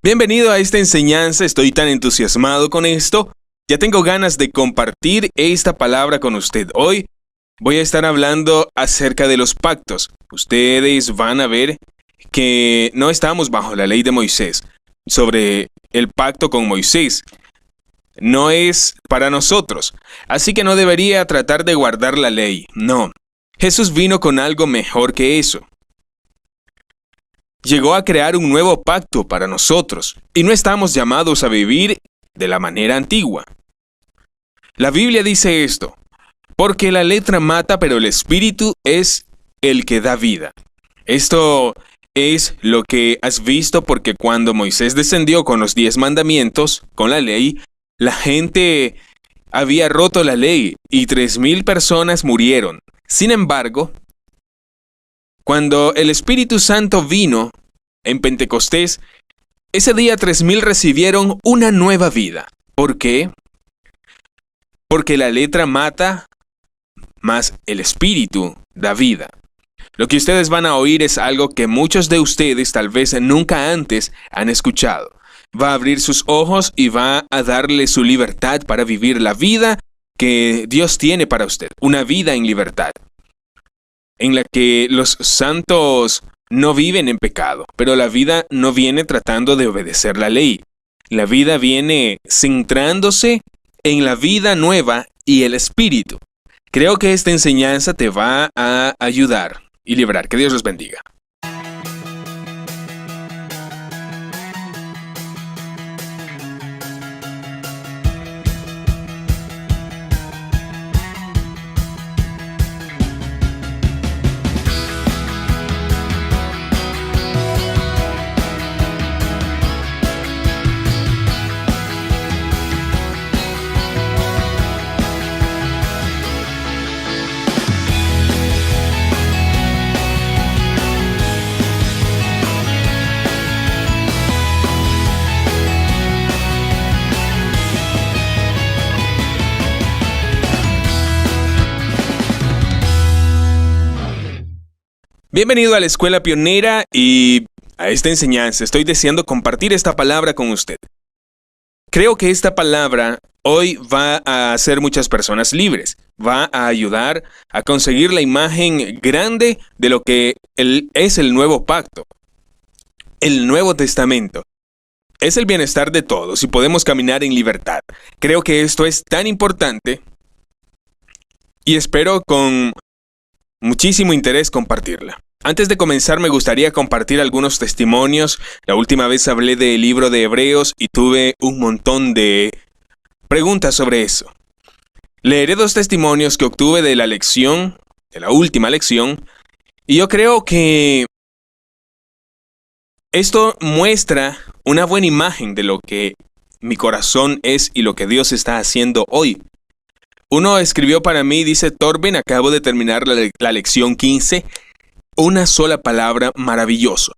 Bienvenido a esta enseñanza, estoy tan entusiasmado con esto. Ya tengo ganas de compartir esta palabra con usted. Hoy voy a estar hablando acerca de los pactos. Ustedes van a ver que no estamos bajo la ley de Moisés. Sobre el pacto con Moisés, no es para nosotros. Así que no debería tratar de guardar la ley. No, Jesús vino con algo mejor que eso. Llegó a crear un nuevo pacto para nosotros, y no estamos llamados a vivir de la manera antigua. La Biblia dice esto: porque la letra mata, pero el espíritu es el que da vida. Esto es lo que has visto, porque cuando Moisés descendió con los 10 mandamientos, con la ley, la gente había roto la ley y 3,000 personas murieron. Sin embargo, cuando el Espíritu Santo vino en Pentecostés, ese día 3,000 recibieron una nueva vida. ¿Por qué? Porque la letra mata, mas el Espíritu da vida. Lo que ustedes van a oír es algo que muchos de ustedes tal vez nunca antes han escuchado. Va a abrir sus ojos y va a darle su libertad para vivir la vida que Dios tiene para usted. Una vida en libertad, en la que los santos no viven en pecado, pero la vida no viene tratando de obedecer la ley. La vida viene centrándose en la vida nueva y el Espíritu. Creo que esta enseñanza te va a ayudar y librar. Que Dios los bendiga. Bienvenido a la Escuela Pionera y a esta enseñanza. Estoy deseando compartir esta palabra con usted. Creo que esta palabra hoy va a hacer muchas personas libres. Va a ayudar a conseguir la imagen grande de lo que es el nuevo pacto. El Nuevo Testamento. Es el bienestar de todos y podemos caminar en libertad. Creo que esto es tan importante y espero con muchísimo interés compartirla. Antes de comenzar, me gustaría compartir algunos testimonios. La última vez hablé del libro de Hebreos y tuve un montón de preguntas sobre eso. Leeré 2 testimonios que obtuve de la lección, de la última lección, y yo creo que esto muestra una buena imagen de lo que mi corazón es y lo que Dios está haciendo hoy. Uno escribió para mí, dice: Torben, acabo de terminar la lección 15, una sola palabra, maravilloso.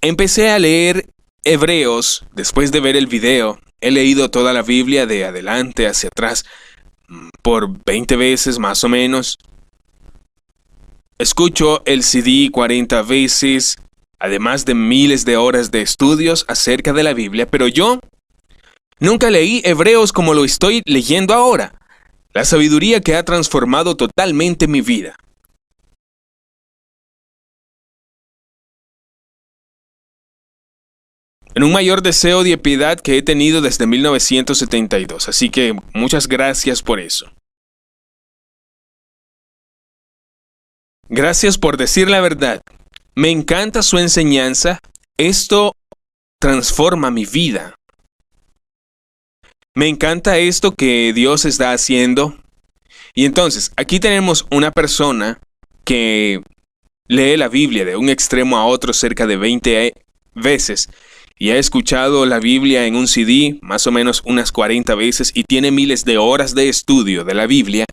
Empecé a leer Hebreos después de ver el video. He leído toda la Biblia de adelante hacia atrás por 20 veces más o menos. Escucho el CD 40 veces, además de miles de horas de estudios acerca de la Biblia, pero yo nunca leí Hebreos como lo estoy leyendo ahora. La sabiduría que ha transformado totalmente mi vida. En un mayor deseo de piedad que he tenido desde 1972. Así que muchas gracias por eso. Gracias por decir la verdad. Me encanta su enseñanza. Esto transforma mi vida. Me encanta esto que Dios está haciendo. Y entonces, aquí tenemos una persona que lee la Biblia de un extremo a otro cerca de 20 veces y ha escuchado la Biblia en un CD más o menos unas 40 veces y tiene miles de horas de estudio de la Biblia.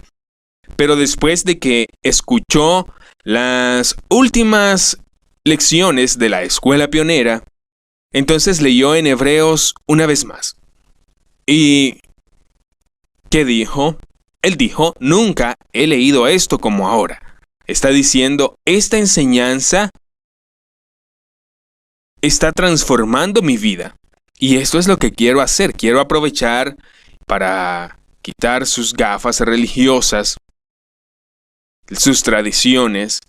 Pero después de que escuchó las últimas lecciones de la Escuela Pionera, entonces leyó en Hebreos una vez más. ¿Y qué dijo? Él dijo: nunca he leído esto como ahora. Está diciendo, esta enseñanza está transformando mi vida. Y esto es lo que quiero hacer. Quiero aprovechar para quitar sus gafas religiosas, sus tradiciones,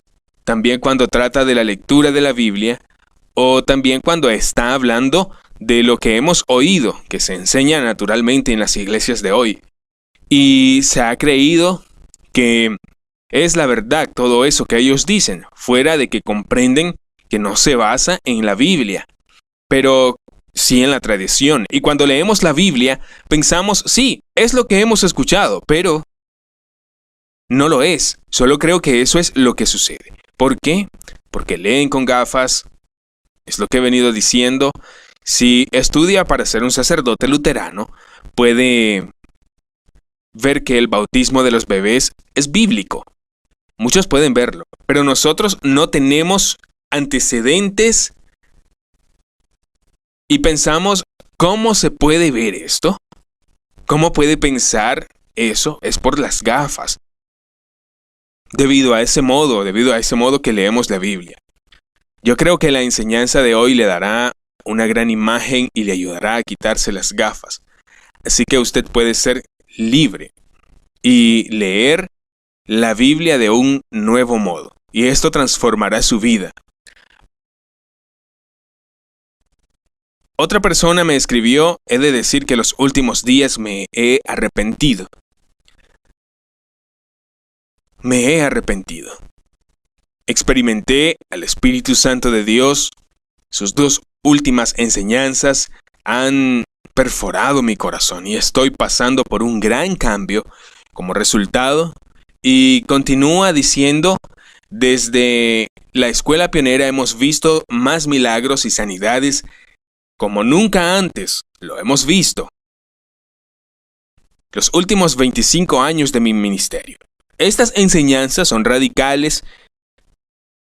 también cuando trata de la lectura de la Biblia, o también cuando está hablando de lo que hemos oído, que se enseña naturalmente en las iglesias de hoy. Y se ha creído que es la verdad todo eso que ellos dicen, fuera de que comprenden que no se basa en la Biblia, pero sí en la tradición. Y cuando leemos la Biblia, pensamos, sí, es lo que hemos escuchado, pero no lo es. Solo creo que eso es lo que sucede. ¿Por qué? Porque leen con gafas. Es lo que he venido diciendo. Si estudia para ser un sacerdote luterano, puede ver que el bautismo de los bebés es bíblico. Muchos pueden verlo, pero nosotros no tenemos antecedentes y pensamos, ¿cómo se puede ver esto? ¿Cómo puede pensar eso? Es por las gafas. Debido a ese modo que leemos la Biblia. Yo creo que la enseñanza de hoy le dará una gran imagen y le ayudará a quitarse las gafas. Así que usted puede ser libre y leer la Biblia de un nuevo modo. Y esto transformará su vida. Otra persona me escribió, he de decir que los últimos días me he arrepentido. Me he arrepentido. Experimenté al Espíritu Santo de Dios. Sus dos últimas enseñanzas han perforado mi corazón y estoy pasando por un gran cambio como resultado. Y continúa diciendo, desde la escuela pionera hemos visto más milagros y sanidades como nunca antes lo hemos visto. Los últimos 25 años de mi ministerio. Estas enseñanzas son radicales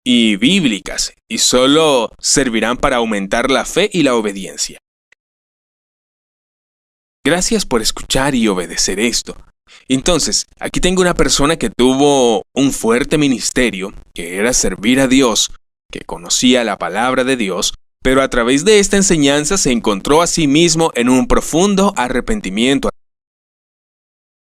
y bíblicas y solo servirán para aumentar la fe y la obediencia. Gracias por escuchar y obedecer esto. Entonces, aquí tengo una persona que tuvo un fuerte ministerio, que era servir a Dios, que conocía la palabra de Dios, pero a través de esta enseñanza se encontró a sí mismo en un profundo arrepentimiento.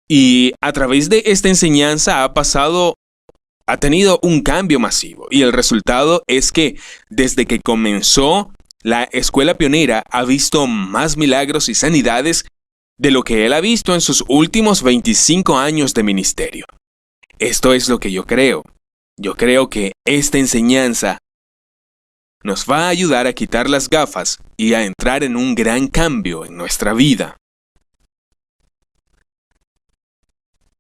Y a través de esta enseñanza ha tenido un cambio masivo. Y el resultado es que desde que comenzó la escuela pionera ha visto más milagros y sanidades de lo que él ha visto en sus últimos 25 años de ministerio. Esto es lo que yo creo. Yo creo que esta enseñanza nos va a ayudar a quitar las gafas y a entrar en un gran cambio en nuestra vida.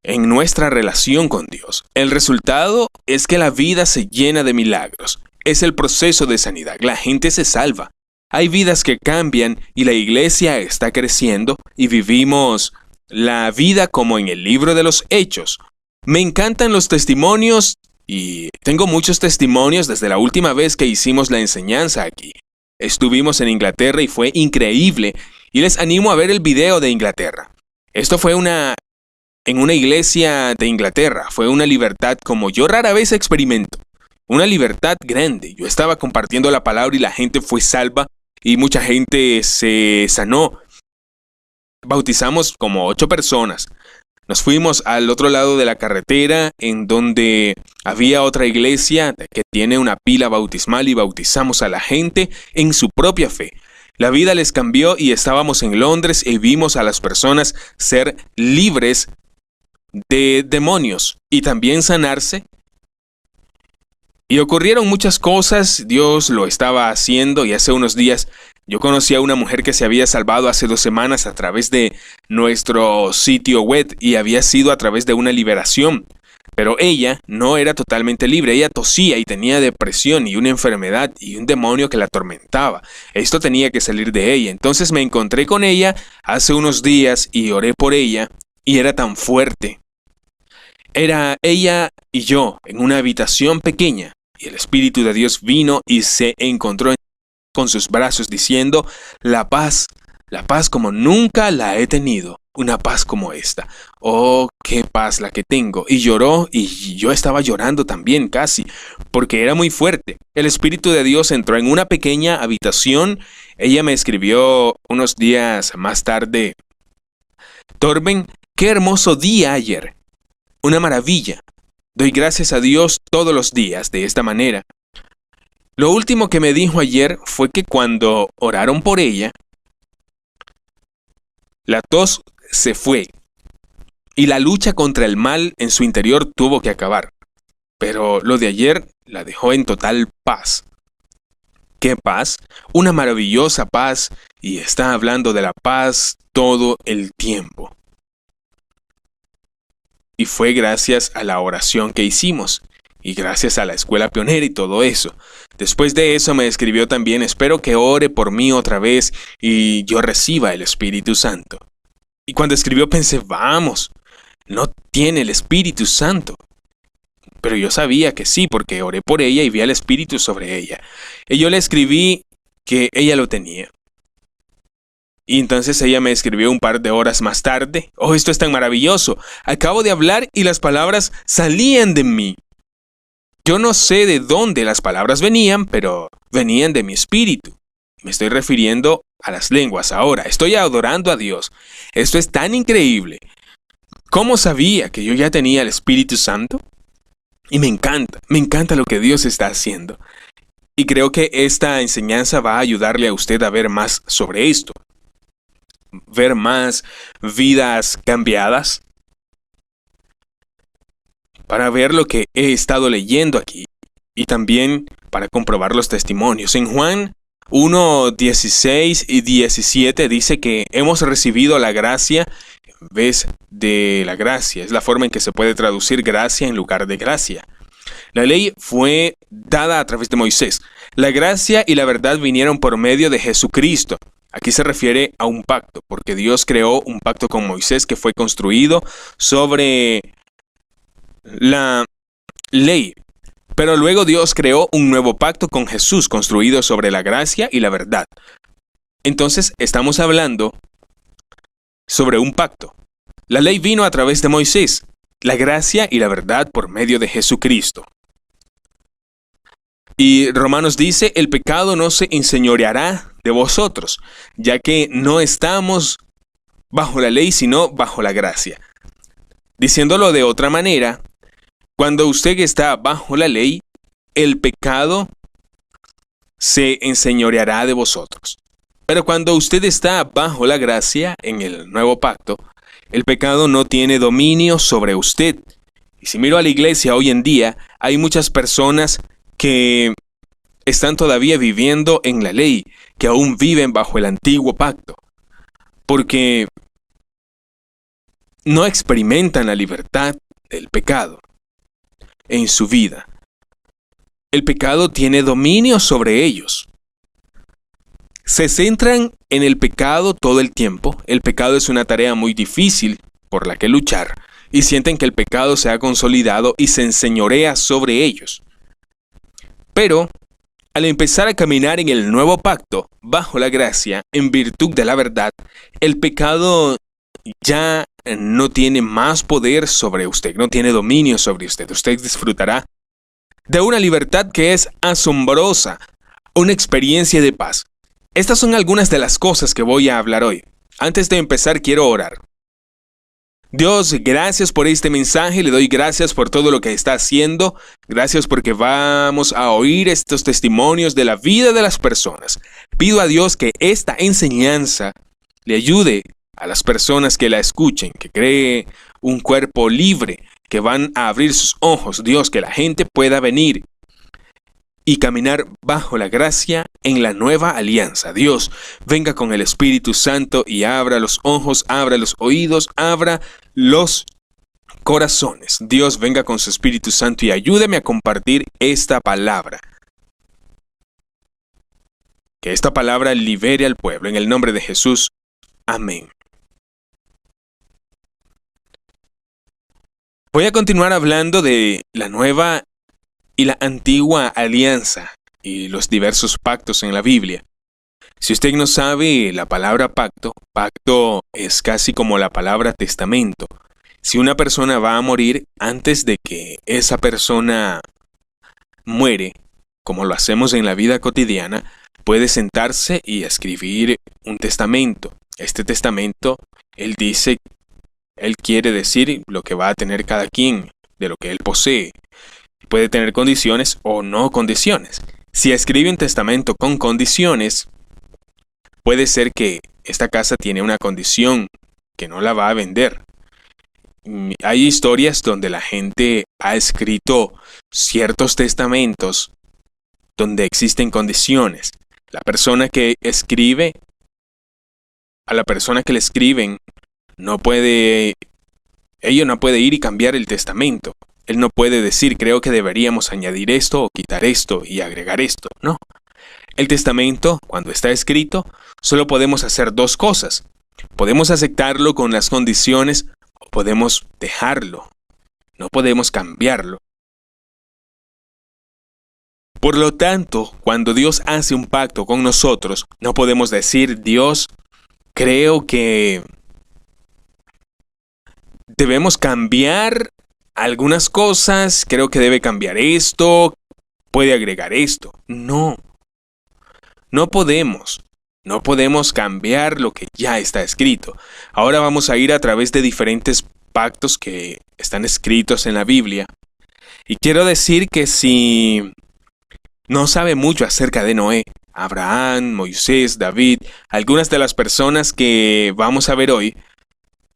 En nuestra relación con Dios. El resultado es que la vida se llena de milagros. Es el proceso de sanidad. La gente se salva. Hay vidas que cambian y la iglesia está creciendo y vivimos la vida como en el libro de los Hechos. Me encantan los testimonios y tengo muchos testimonios desde la última vez que hicimos la enseñanza aquí. Estuvimos en Inglaterra y fue increíble y les animo a ver el video de Inglaterra. Esto fue en una iglesia de Inglaterra. Fue una libertad como yo rara vez experimento. Una libertad grande. Yo estaba compartiendo la palabra y la gente fue salva y mucha gente se sanó. Bautizamos como 8 personas. Nos fuimos al otro lado de la carretera en donde había otra iglesia que tiene una pila bautismal y bautizamos a la gente en su propia fe. La vida les cambió y estábamos en Londres y vimos a las personas ser libres de demonios y también sanarse. Y ocurrieron muchas cosas, Dios lo estaba haciendo y hace unos días yo conocí a una mujer que se había salvado hace 2 semanas a través de nuestro sitio web y había sido a través de una liberación. Pero ella no era totalmente libre, ella tosía y tenía depresión y una enfermedad y un demonio que la atormentaba. Esto tenía que salir de ella. Entonces me encontré con ella hace unos días y oré por ella y era tan fuerte. Era ella y yo en una habitación pequeña y el Espíritu de Dios vino y se encontró con sus brazos diciendo, la paz como nunca la he tenido, una paz como esta. Oh, qué paz la que tengo. Y lloró y yo estaba llorando también casi, porque era muy fuerte. El Espíritu de Dios entró en una pequeña habitación Ella me escribió unos días más tarde: Torben, qué hermoso día ayer. Una maravilla. Doy gracias a Dios todos los días de esta manera. Lo último que me dijo ayer fue que cuando oraron por ella, la tos se fue y la lucha contra el mal en su interior tuvo que acabar. Pero lo de ayer la dejó en total paz. ¿Qué paz? Una maravillosa paz, y está hablando de la paz todo el tiempo. Y fue gracias a la oración que hicimos, y gracias a la escuela pionera y todo eso. Después de eso me escribió también: espero que ore por mí otra vez y yo reciba el Espíritu Santo. Y cuando escribió pensé: vamos, no tiene el Espíritu Santo. Pero yo sabía que sí, porque oré por ella y vi al Espíritu sobre ella. Y yo le escribí que ella lo tenía. Y entonces ella me escribió un par de horas más tarde: oh, esto es tan maravilloso. Acabo de hablar y las palabras salían de mí. Yo no sé de dónde las palabras venían, pero venían de mi espíritu. Me estoy refiriendo a las lenguas ahora. Estoy adorando a Dios. Esto es tan increíble. ¿Cómo sabía que yo ya tenía el Espíritu Santo? Y me encanta lo que Dios está haciendo. Y creo que esta enseñanza va a ayudarle a usted a ver más sobre esto. Ver más vidas cambiadas. Para ver lo que he estado leyendo aquí. Y también para comprobar los testimonios. En Juan 1, 16 y 17 dice que hemos recibido la gracia en vez de la gracia. Es la forma en que se puede traducir gracia en lugar de gracia. La ley fue dada a través de Moisés. La gracia y la verdad vinieron por medio de Jesucristo. Aquí se refiere a un pacto, porque Dios creó un pacto con Moisés que fue construido sobre la ley. Pero luego Dios creó un nuevo pacto con Jesús, construido sobre la gracia y la verdad. Entonces estamos hablando sobre un pacto. La ley vino a través de Moisés, la gracia y la verdad por medio de Jesucristo. Y Romanos dice: el pecado no se enseñoreará de vosotros, ya que no estamos bajo la ley, sino bajo la gracia. Diciéndolo de otra manera, cuando usted está bajo la ley, el pecado se enseñoreará de vosotros. Pero cuando usted está bajo la gracia, en el nuevo pacto, el pecado no tiene dominio sobre usted. Y si miro a la iglesia hoy en día, hay muchas personas que están todavía viviendo en la ley, que aún viven bajo el antiguo pacto, porque no experimentan la libertad del pecado en su vida. El pecado tiene dominio sobre ellos. Se centran en el pecado todo el tiempo. El pecado es una tarea muy difícil por la que luchar, y sienten que el pecado se ha consolidado y se enseñorea sobre ellos. Pero, al empezar a caminar en el nuevo pacto, bajo la gracia, en virtud de la verdad, el pecado ya no tiene más poder sobre usted, no tiene dominio sobre usted. Usted disfrutará de una libertad que es asombrosa, una experiencia de paz. Estas son algunas de las cosas que voy a hablar hoy. Antes de empezar, quiero orar. Dios, gracias por este mensaje, le doy gracias por todo lo que está haciendo, gracias porque vamos a oír estos testimonios de la vida de las personas. Pido a Dios que esta enseñanza le ayude a las personas que la escuchen, que cree un cuerpo libre, que van a abrir sus ojos, Dios, que la gente pueda venir y caminar bajo la gracia en la nueva alianza. Dios, venga con el Espíritu Santo y abra los ojos, abra los oídos, abra los corazones. Dios, venga con su Espíritu Santo y ayúdeme a compartir esta palabra. Que esta palabra libere al pueblo. En el nombre de Jesús. Amén. Voy a continuar hablando de la nueva y la antigua alianza y los diversos pactos en la Biblia. Si usted no sabe la palabra pacto, pacto es casi como la palabra testamento. Si una persona va a morir, antes de que esa persona muere, como lo hacemos en la vida cotidiana, puede sentarse y escribir un testamento. Este testamento, él dice, él quiere decir lo que va a tener cada quien de lo que él posee. Puede tener condiciones o no condiciones. Si escribe un testamento con condiciones, puede ser que esta casa tiene una condición que no la va a vender. Hay historias donde la gente ha escrito ciertos testamentos donde existen condiciones. La persona que escribe, a la persona que le escriben, ella no puede ir y cambiar el testamento. Él no puede decir, creo que deberíamos añadir esto o quitar esto y agregar esto. No. El testamento, cuando está escrito, solo podemos hacer dos cosas. Podemos aceptarlo con las condiciones o podemos dejarlo. No podemos cambiarlo. Por lo tanto, cuando Dios hace un pacto con nosotros, no podemos decir, Dios, creo que debemos cambiar algunas cosas, creo que debe cambiar esto, puede agregar esto. No podemos. No podemos cambiar lo que ya está escrito. Ahora vamos a ir a través de diferentes pactos que están escritos en la Biblia. Y quiero decir que si no sabe mucho acerca de Noé, Abraham, Moisés, David, algunas de las personas que vamos a ver hoy,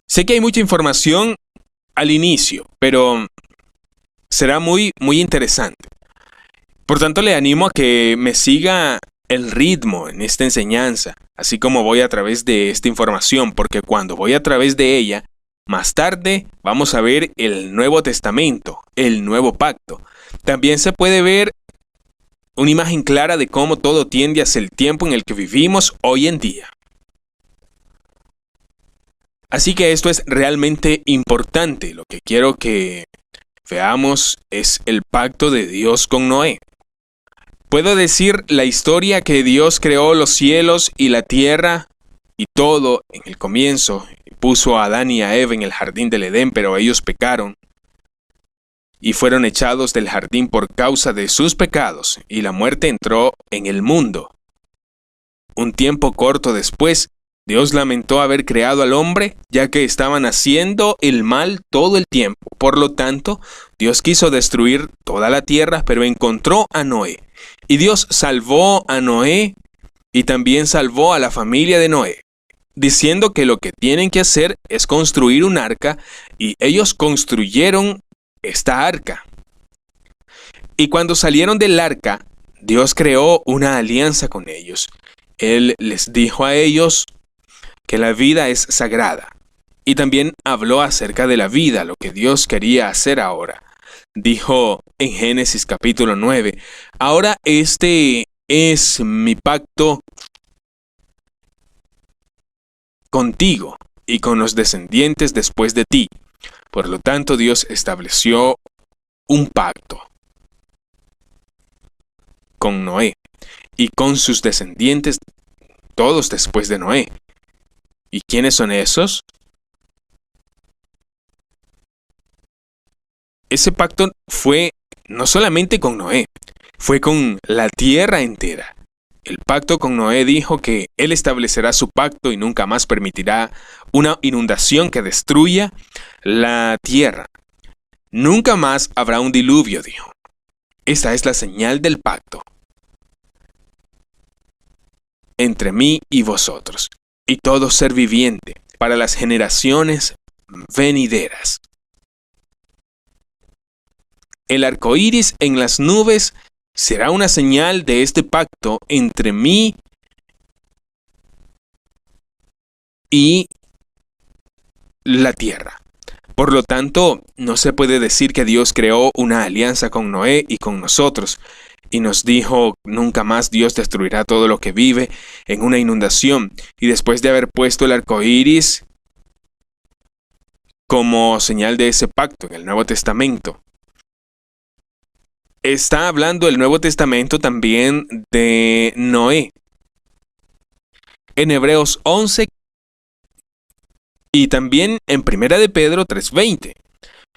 sé que hay mucha información al inicio, pero será muy interesante. Por tanto, le animo a que me siga el ritmo en esta enseñanza, así como voy a través de esta información, porque cuando voy a través de ella, más tarde vamos a ver el Nuevo Testamento, el Nuevo Pacto. También se puede ver una imagen clara de cómo todo tiende hacia el tiempo en el que vivimos hoy en día. Así que esto es realmente importante. Lo que quiero que veamos es el pacto de Dios con Noé. Puedo decir la historia que Dios creó los cielos y la tierra y todo en el comienzo. Puso a Adán y a Eva en el jardín del Edén, pero ellos pecaron y fueron echados del jardín por causa de sus pecados, y la muerte entró en el mundo. Un tiempo corto después, Dios lamentó haber creado al hombre, ya que estaban haciendo el mal todo el tiempo. Por lo tanto, Dios quiso destruir toda la tierra, pero encontró a Noé. Y Dios salvó a Noé y también salvó a la familia de Noé, diciendo que lo que tienen que hacer es construir un arca, y ellos construyeron esta arca. Y cuando salieron del arca, Dios creó una alianza con ellos. Él les dijo a ellos que la vida es sagrada. Y también habló acerca de la vida, lo que Dios quería hacer ahora. Dijo en Génesis capítulo 9, ahora este es mi pacto contigo y con los descendientes después de ti. Por lo tanto, Dios estableció un pacto con Noé y con sus descendientes, todos después de Noé. ¿Y quiénes son esos? Ese pacto fue no solamente con Noé, fue con la tierra entera. El pacto con Noé dijo que él establecerá su pacto y nunca más permitirá una inundación que destruya la tierra. Nunca más habrá un diluvio, dijo. Esta es la señal del pacto entre mí y vosotros, y todo ser viviente, para las generaciones venideras. El arco iris en las nubes será una señal de este pacto entre mí y la tierra. Por lo tanto, no se puede decir que Dios creó una alianza con Noé y con nosotros, y nos dijo, nunca más Dios destruirá todo lo que vive en una inundación, y después de haber puesto el arco iris como señal de ese pacto en el Nuevo Testamento. Está hablando el Nuevo Testamento también de Noé. En Hebreos 11 y también en Primera de Pedro 3:20,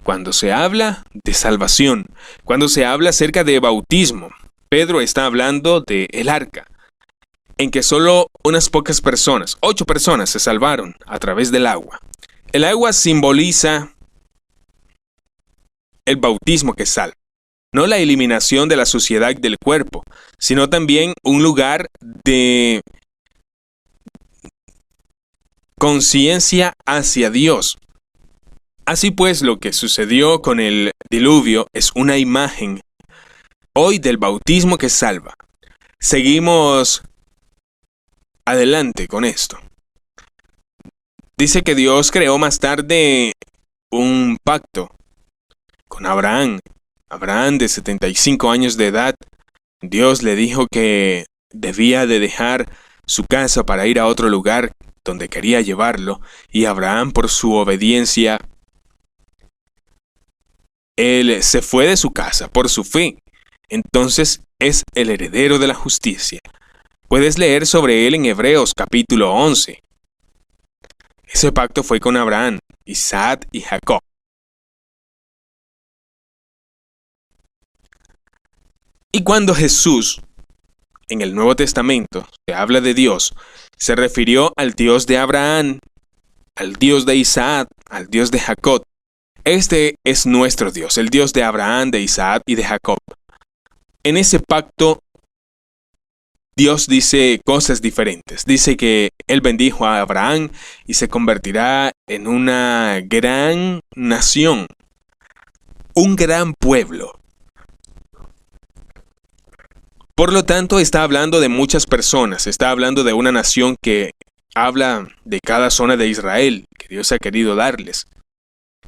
cuando se habla de salvación, cuando se habla acerca de bautismo, Pedro está hablando de el arca. en que solo unas pocas personas, 8 personas, se salvaron a través del agua. El agua simboliza el bautismo que salva, no la eliminación de la suciedad del cuerpo, sino también un lugar de conciencia hacia Dios. Así pues, lo que sucedió con el diluvio es una imagen hoy del bautismo que salva. Seguimos adelante con esto. Dice que Dios creó más tarde un pacto con Abraham. Abraham, de 75 años de edad, Dios le dijo que debía de dejar su casa para ir a otro lugar donde quería llevarlo, y Abraham, por su obediencia, él se fue de su casa por su fe. Entonces es el heredero de la justicia. Puedes leer sobre él en Hebreos capítulo 11. Ese pacto fue con Abraham, Isaac y Jacob. Y cuando Jesús, en el Nuevo Testamento, se habla de Dios, se refirió al Dios de Abraham, al Dios de Isaac, al Dios de Jacob. Este es nuestro Dios, el Dios de Abraham, de Isaac y de Jacob. En ese pacto, Dios dice cosas diferentes. Dice que Él bendijo a Abraham y se convertirá en una gran nación, un gran pueblo. Por lo tanto, está hablando de muchas personas, está hablando de una nación que habla de cada zona de Israel, que Dios ha querido darles,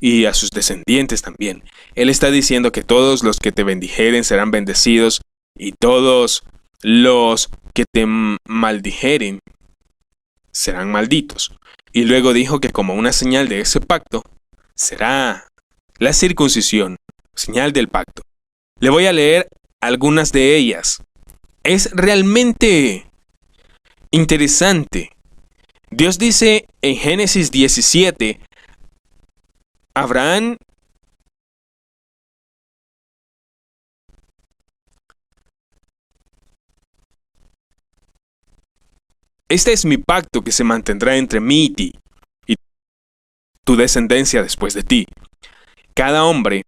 y a sus descendientes también. Él está diciendo que todos los que te bendijeren serán bendecidos, y todos los que te maldijeren serán malditos. Y luego dijo que como una señal de ese pacto será la circuncisión, señal del pacto. Le voy a leer algunas de ellas. Es realmente interesante. Dios dice en Génesis 17, Abraham este es mi pacto que se mantendrá entre mí y ti, y tu descendencia después de ti. Cada hombre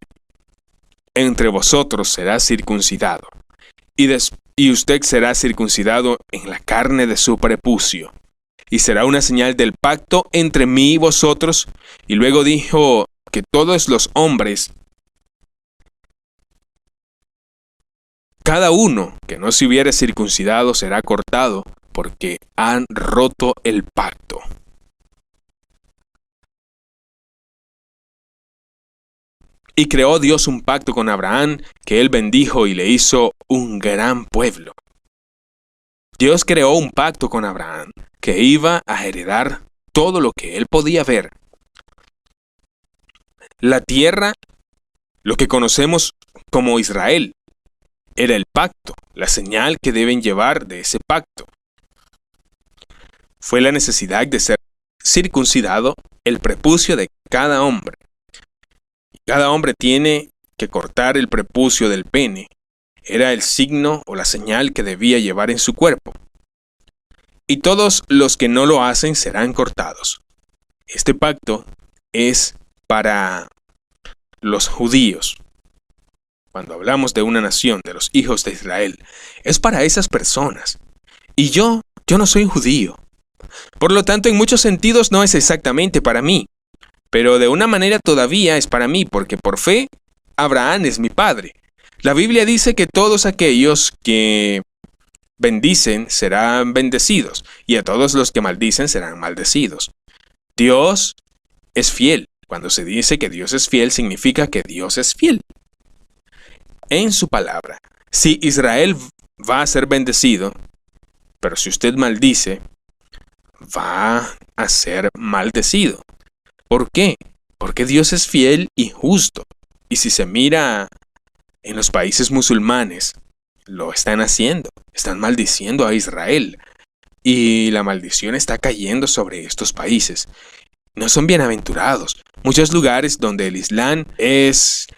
entre vosotros será circuncidado, y usted será circuncidado en la carne de su prepucio, y será una señal del pacto entre mí y vosotros. Y luego dijo que todos los hombres, cada uno que no se hubiere circuncidado será cortado, porque han roto el pacto. Y creó Dios un pacto con Abraham, que él bendijo y le hizo un gran pueblo. Dios creó un pacto con Abraham, que iba a heredar todo lo que él podía ver. La tierra, lo que conocemos como Israel, era el pacto, la señal que deben llevar de ese pacto. Fue la necesidad de ser circuncidado el prepucio de cada hombre. Cada hombre tiene que cortar el prepucio del pene. Era el signo o la señal que debía llevar en su cuerpo. Y todos los que no lo hacen serán cortados. Este pacto es para los judíos. Cuando hablamos de una nación, de los hijos de Israel, es para esas personas. Y yo no soy judío. Por lo tanto, en muchos sentidos no es exactamente para mí. Pero de una manera todavía es para mí, porque por fe, Abraham es mi padre. La Biblia dice que todos aquellos que bendicen serán bendecidos, y a todos los que maldicen serán maldecidos. Dios es fiel. Cuando se dice que Dios es fiel, significa que Dios es fiel en su palabra. Si Israel va a ser bendecido, pero si usted maldice, va a ser maldecido. ¿Por qué? Porque Dios es fiel y justo. Y si se mira en los países musulmanes, lo están haciendo. Están maldiciendo a Israel. Y la maldición está cayendo sobre estos países. No son bienaventurados. Muchos lugares donde el Islam es,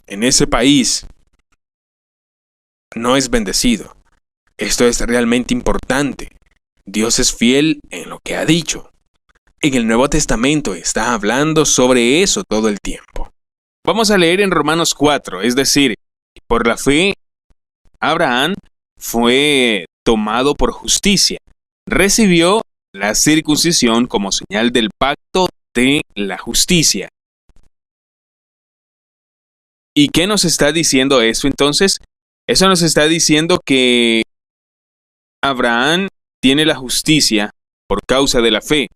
en ese país, no es bendecido. Esto es realmente importante. Dios es fiel en lo que ha dicho. En el Nuevo Testamento está hablando sobre eso todo el tiempo. Vamos a leer en Romanos 4, es decir, por la fe, Abraham fue tomado por justicia. Recibió la circuncisión como señal del pacto de la justicia. ¿Y qué nos está diciendo eso entonces? Eso nos está diciendo que Abraham tiene la justicia por causa de la fe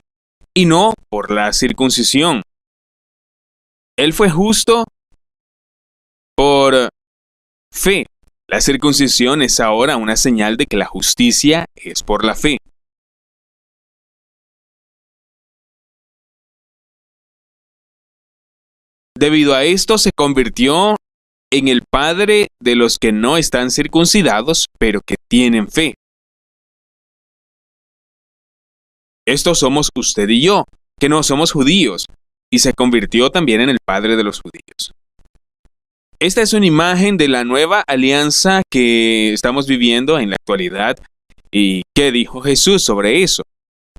y no por la circuncisión. Él fue justo por fe. La circuncisión es ahora una señal de que la justicia es por la fe. Debido a esto se convirtió en el padre de los que no están circuncidados, pero que tienen fe. Estos somos usted y yo, que no somos judíos, y se convirtió también en el padre de los judíos. Esta es una imagen de la nueva alianza que estamos viviendo en la actualidad. ¿Y qué dijo Jesús sobre eso?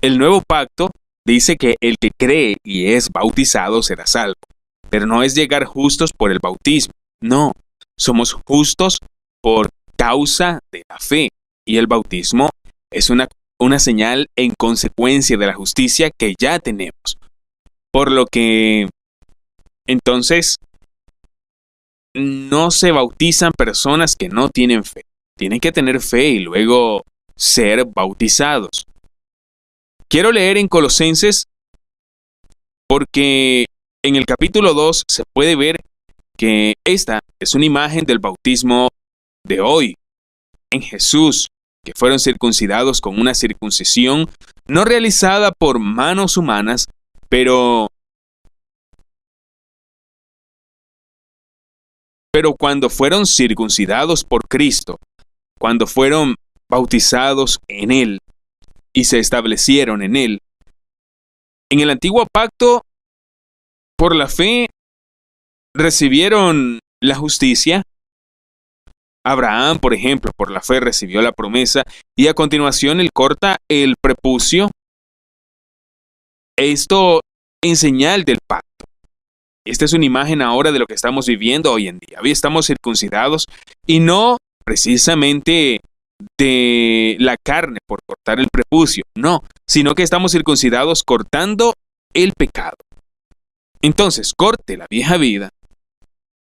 El nuevo pacto dice que el que cree y es bautizado será salvo. Pero no es llegar justos por el bautismo. No, somos justos por causa de la fe. Y el bautismo es una señal en consecuencia de la justicia que ya tenemos. Por lo que, entonces, no se bautizan personas que no tienen fe. Tienen que tener fe y luego ser bautizados. Quiero leer en Colosenses porque en el capítulo 2 se puede ver que esta es una imagen del bautismo de hoy, en Jesús, que fueron circuncidados con una circuncisión no realizada por manos humanas, pero cuando fueron circuncidados por Cristo, cuando fueron bautizados en Él y se establecieron en Él, en el antiguo pacto, por la fe, recibieron la justicia. Abraham, por ejemplo, por la fe recibió la promesa y a continuación él corta el prepucio. Esto en señal del pacto. Esta es una imagen ahora de lo que estamos viviendo hoy en día. Hoy estamos circuncidados y no precisamente de la carne por cortar el prepucio, no, sino que estamos circuncidados cortando el pecado. Entonces, corte la vieja vida.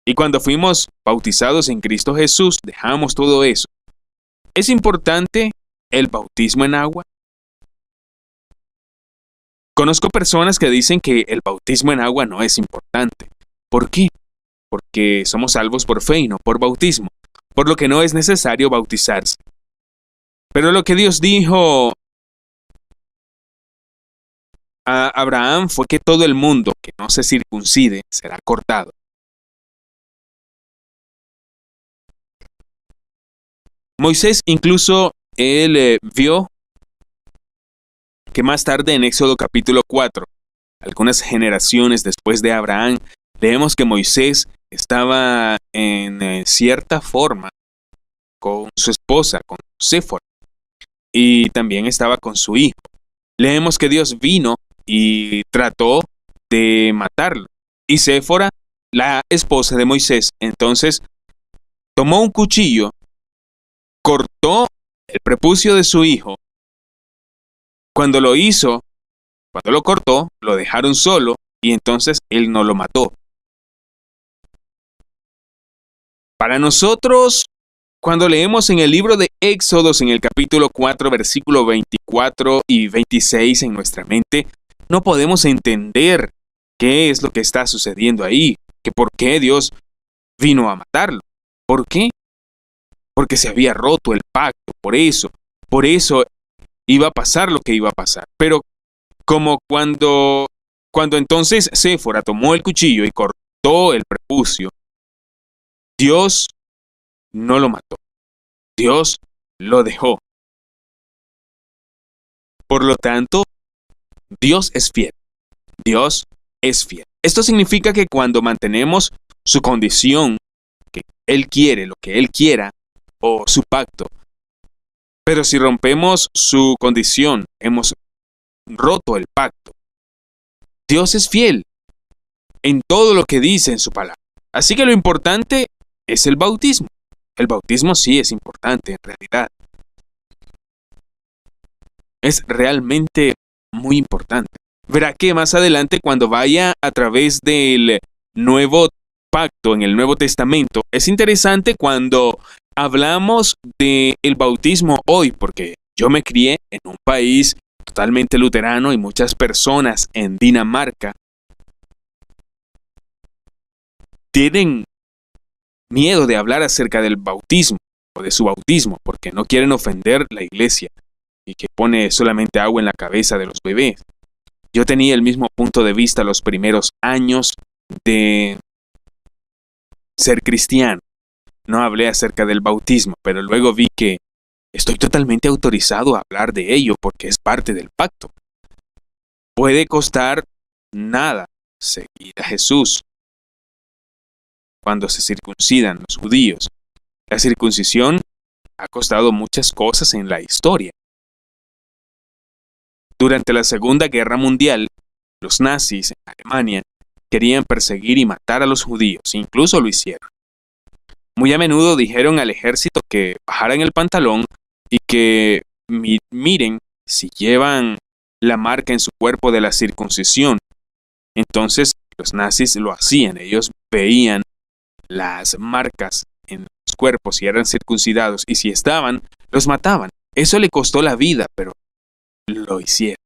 Y cuando fuimos bautizados en Cristo Jesús, dejamos todo eso. ¿Es importante el bautismo en agua? Conozco personas que dicen que el bautismo en agua no es importante. ¿Por qué? Porque somos salvos por fe y no por bautismo, por lo que no es necesario bautizarse. Pero lo que Dios dijo a Abraham fue que todo el mundo que no se circuncide será cortado. Moisés incluso él vio que más tarde en Éxodo capítulo 4, algunas generaciones después de Abraham, leemos que Moisés estaba en cierta forma con su esposa, con Séfora, y también estaba con su hijo. Leemos que Dios vino y trató de matarlo. Y Séfora, la esposa de Moisés, entonces tomó un cuchillo, cortó el prepucio de su hijo. Cuando lo hizo, cuando lo cortó, lo dejaron solo y entonces él no lo mató. Para nosotros, cuando leemos en el libro de Éxodos, en el capítulo 4, versículo 24 y 26 en nuestra mente, no podemos entender qué es lo que está sucediendo ahí, que por qué Dios vino a matarlo. ¿Por qué? Porque se había roto el pacto, por eso iba a pasar lo que iba a pasar. Pero como cuando entonces Séfora tomó el cuchillo y cortó el prepucio, Dios no lo mató. Dios lo dejó. Por lo tanto, Dios es fiel. Dios es fiel. Esto significa que cuando mantenemos su condición, que Él quiere, lo que Él quiera, o su pacto, Pero si rompemos su condición, hemos roto el pacto. Dios es fiel en todo lo que dice en su palabra. Así que lo importante es el bautismo. El bautismo sí es importante en realidad. Es realmente muy importante. Verá que más adelante, cuando vaya a través del nuevo pacto en el Nuevo Testamento, es interesante cuando hablamos del bautismo hoy, porque yo me crié en un país totalmente luterano y muchas personas en Dinamarca tienen miedo de hablar acerca del bautismo o de su bautismo, porque no quieren ofender la iglesia y que pone solamente agua en la cabeza de los bebés. Yo tenía el mismo punto de vista los primeros años de ser cristiano. No hablé acerca del bautismo, pero luego vi que estoy totalmente autorizado a hablar de ello porque es parte del pacto. Puede costar nada seguir a Jesús cuando se circuncidan los judíos. La circuncisión ha costado muchas cosas en la historia. Durante la Segunda Guerra Mundial, los nazis en Alemania querían perseguir y matar a los judíos, incluso lo hicieron. Muy a menudo dijeron al ejército que bajaran el pantalón y que miren si llevan la marca en su cuerpo de la circuncisión. Entonces los nazis lo hacían, ellos veían las marcas en los cuerpos si eran circuncidados y si estaban, los mataban. Eso le costó la vida, pero lo hicieron.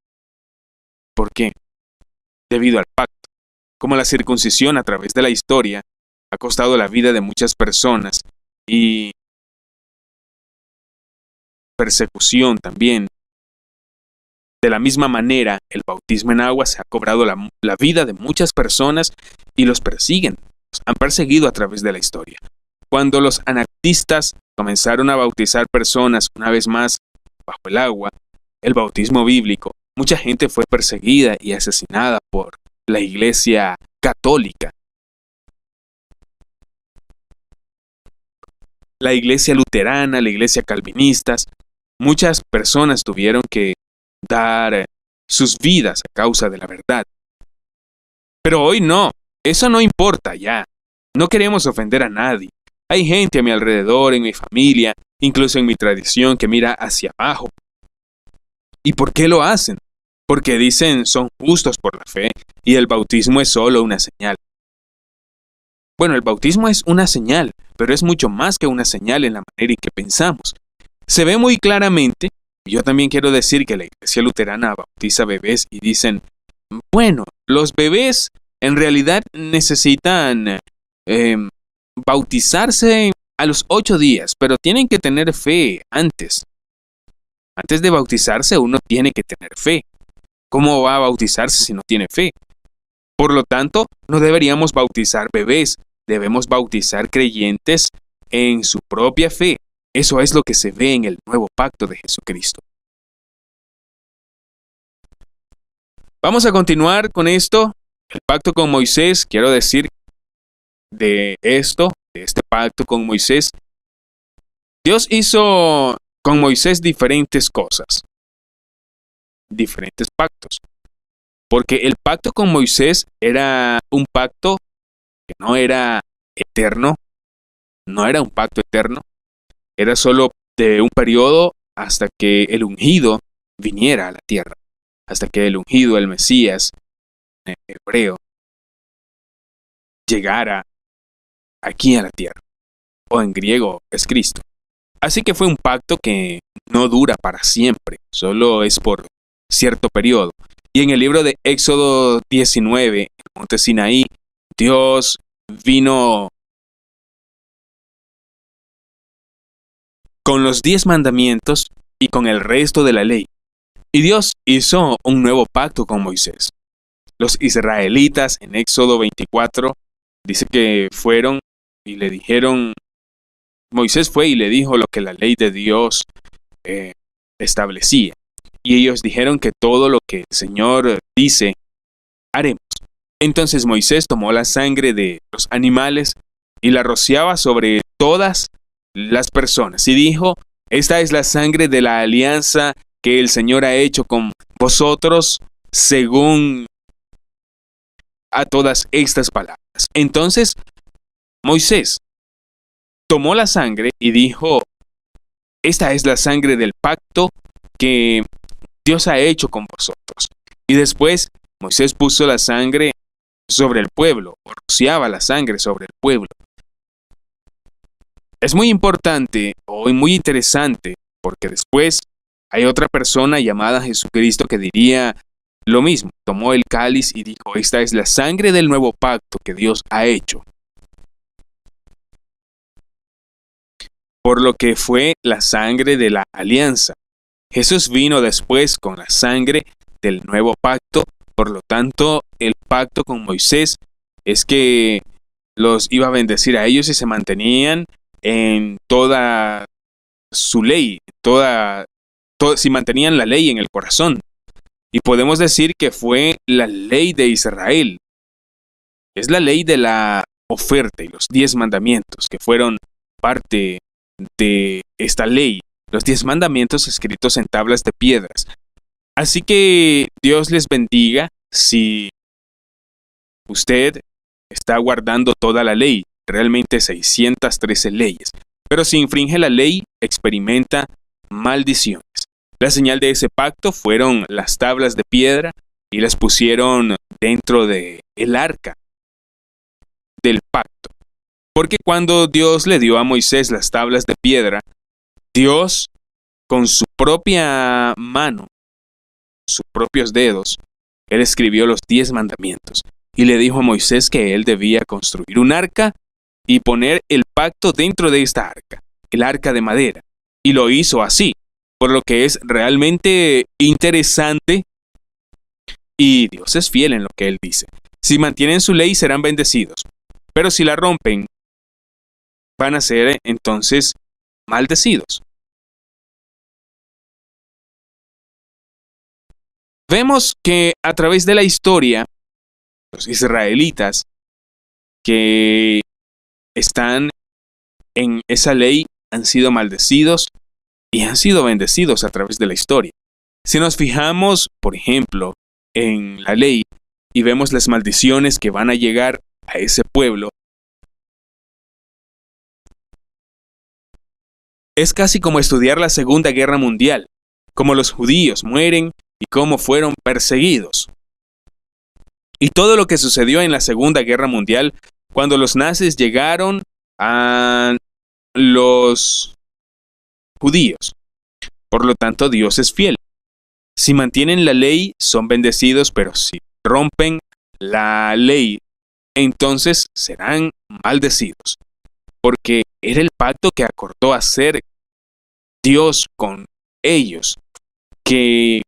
¿Por qué? Debido al pacto. Como la circuncisión a través de la historia ha costado la vida de muchas personas y persecución también. De la misma manera, el bautismo en agua se ha cobrado la vida de muchas personas y los persiguen. Los han perseguido a través de la historia. Cuando los anabaptistas comenzaron a bautizar personas una vez más bajo el agua, el bautismo bíblico, mucha gente fue perseguida y asesinada por la Iglesia católica. La Iglesia luterana, la Iglesia calvinistas, muchas personas tuvieron que dar sus vidas a causa de la verdad. Pero hoy no, eso no importa ya. No queremos ofender a nadie. Hay gente a mi alrededor, en mi familia, incluso en mi tradición, que mira hacia abajo. ¿Y por qué lo hacen? Porque dicen son justos por la fe y el bautismo es solo una señal. Bueno, el bautismo es una señal, pero es mucho más que una señal en la manera en que pensamos. Se ve muy claramente, y yo también quiero decir que la Iglesia luterana bautiza bebés y dicen, bueno, los bebés en realidad necesitan bautizarse a los 8 días, pero tienen que tener fe antes. Antes de bautizarse uno tiene que tener fe. ¿Cómo va a bautizarse si no tiene fe? Por lo tanto, no deberíamos bautizar bebés, debemos bautizar creyentes en su propia fe. Eso es lo que se ve en el nuevo pacto de Jesucristo. Vamos a continuar con esto. El pacto con Moisés, quiero decir de este pacto con Moisés. Dios hizo con Moisés diferentes cosas, diferentes pactos. Porque el pacto con Moisés era un pacto que no era eterno, no era un pacto eterno, era solo de un periodo hasta que el ungido viniera a la tierra, hasta que el ungido, el Mesías, en hebreo, llegara aquí a la tierra, o en griego es Cristo. Así que fue un pacto que no dura para siempre, solo es por cierto periodo. Y en el libro de Éxodo 19, en el monte Sinaí, Dios vino con los 10 mandamientos y con el resto de la ley. Y Dios hizo un nuevo pacto con Moisés. Los israelitas en Éxodo 24 dice que fueron y le dijeron, Moisés fue y le dijo lo que la ley de Dios establecía. Y ellos dijeron que todo lo que el Señor dice, haremos. Entonces Moisés tomó la sangre de los animales y la rociaba sobre todas las personas. Y dijo, Esta es la sangre de la alianza que el Señor ha hecho con vosotros según a todas estas palabras. Entonces Moisés tomó la sangre y dijo, esta es la sangre del pacto que Dios ha hecho con vosotros. Y después Moisés puso la sangre sobre el pueblo, o rociaba la sangre sobre el pueblo. Es muy importante o muy interesante porque después hay otra persona llamada Jesucristo que diría lo mismo. Tomó el cáliz y dijo, esta es la sangre del nuevo pacto que Dios ha hecho. Por lo que fue la sangre de la alianza. Jesús vino después con la sangre del nuevo pacto. Por lo tanto, el pacto con Moisés es que los iba a bendecir a ellos y se mantenían en toda su ley, si mantenían la ley en el corazón. Y podemos decir que fue la ley de Israel. Es la ley de la oferta y los 10 mandamientos que fueron parte de esta ley. Los 10 mandamientos escritos en tablas de piedras. Así que Dios les bendiga si usted está guardando toda la ley, realmente 613 leyes. Pero si infringe la ley, experimenta maldiciones. La señal de ese pacto fueron las tablas de piedra y las pusieron dentro de el arca del pacto. Porque cuando Dios le dio a Moisés las tablas de piedra, Dios con su propia mano, sus propios dedos, él escribió los 10 mandamientos y le dijo a Moisés que él debía construir un arca y poner el pacto dentro de esta arca, el arca de madera. Y lo hizo así, por lo que es realmente interesante y Dios es fiel en lo que él dice. Si mantienen su ley serán bendecidos, pero si la rompen, van a ser entonces maldecidos. Vemos que a través de la historia, los israelitas que están en esa ley han sido maldecidos y han sido bendecidos a través de la historia. Si nos fijamos, por ejemplo, en la ley y vemos las maldiciones que van a llegar a ese pueblo, es casi como estudiar la Segunda Guerra Mundial, cómo los judíos mueren y cómo fueron perseguidos. Y todo lo que sucedió en la Segunda Guerra Mundial, cuando los nazis llegaron a los judíos. Por lo tanto, Dios es fiel. Si mantienen la ley, son bendecidos, pero si rompen la ley, entonces serán maldecidos. Porque era el pacto que acordó hacer Dios con ellos, que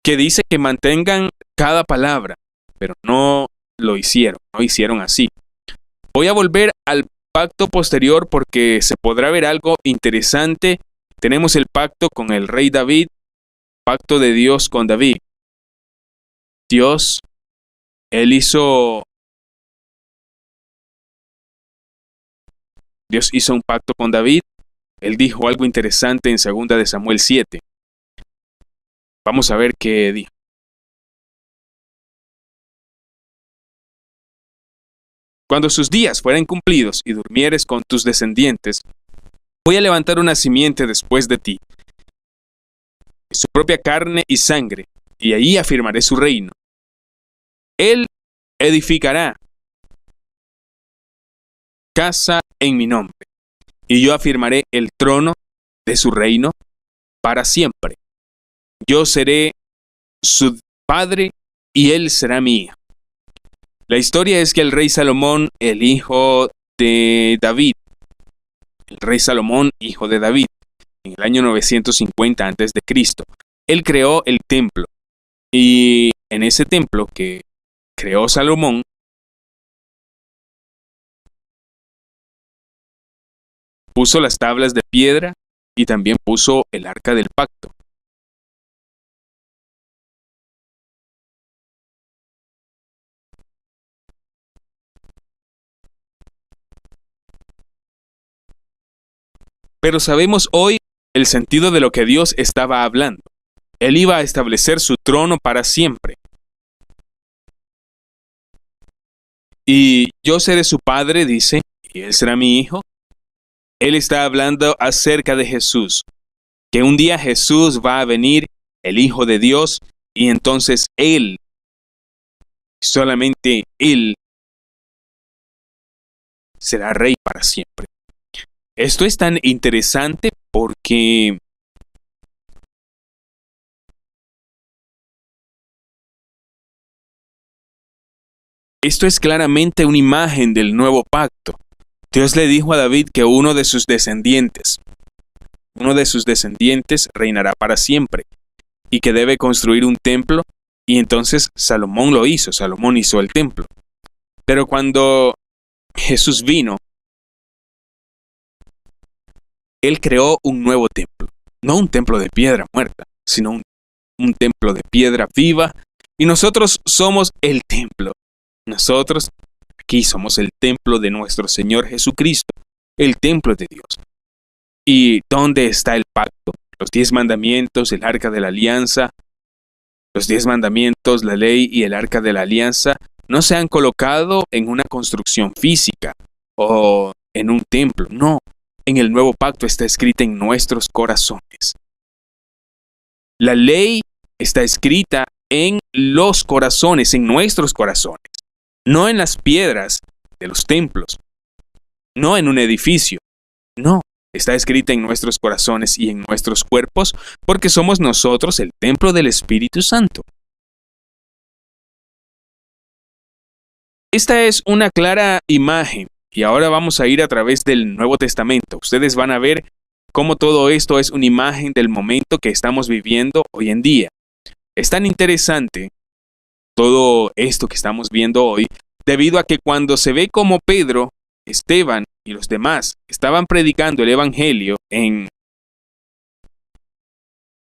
dice que mantengan cada palabra, pero no lo hicieron, no hicieron así. Voy a volver al pacto posterior porque se podrá ver algo interesante. Tenemos el pacto con el rey David, pacto de Dios con David. Dios, Dios hizo un pacto con David. Él dijo algo interesante en 2 de Samuel 7. Vamos a ver qué dijo. Cuando sus días fueren cumplidos y durmieres con tus descendientes, voy a levantar una simiente después de ti, su propia carne y sangre, y ahí afirmaré su reino. Él edificará casa en mi nombre, y yo afirmaré el trono de su reino para siempre. Yo seré su padre y él será mi hijo. La historia es que el rey Salomón, el hijo de David, el rey Salomón, hijo de David, en el año 950 a.C., él creó el templo. Y en ese templo que creó Salomón, puso las tablas de piedra y también puso el arca del pacto. Pero sabemos hoy el sentido de lo que Dios estaba hablando. Él iba a establecer su trono para siempre. Y yo seré su padre, dice, y él será mi hijo. Él está hablando acerca de Jesús, que un día Jesús va a venir, el Hijo de Dios, y entonces Él, solamente Él, será rey para siempre. Esto es tan interesante porque esto es claramente una imagen del nuevo pacto. Dios le dijo a David que uno de sus descendientes reinará para siempre y que debe construir un templo, y entonces Salomón lo hizo, Salomón hizo el templo. Pero cuando Jesús vino, Él creó un nuevo templo, no un templo de piedra muerta, sino un templo de piedra viva, y nosotros somos el templo. Nosotros aquí somos el templo de nuestro Señor Jesucristo, el templo de Dios. ¿Y dónde está el pacto? Los 10 mandamientos, el arca de la alianza, los 10 mandamientos, la ley y el arca de la alianza no se han colocado en una construcción física o en un templo, no. En el nuevo pacto está escrita en nuestros corazones. La ley está escrita en los corazones, en nuestros corazones, no en las piedras de los templos, no en un edificio, no. Está escrita en nuestros corazones y en nuestros cuerpos porque somos nosotros el templo del Espíritu Santo. Esta es una clara imagen y ahora vamos a ir a través del Nuevo Testamento. Ustedes van a ver cómo todo esto es una imagen del momento que estamos viviendo hoy en día. Es tan interesante todo esto que estamos viendo hoy debido a que cuando se ve como Pedro, Esteban y los demás estaban predicando el Evangelio en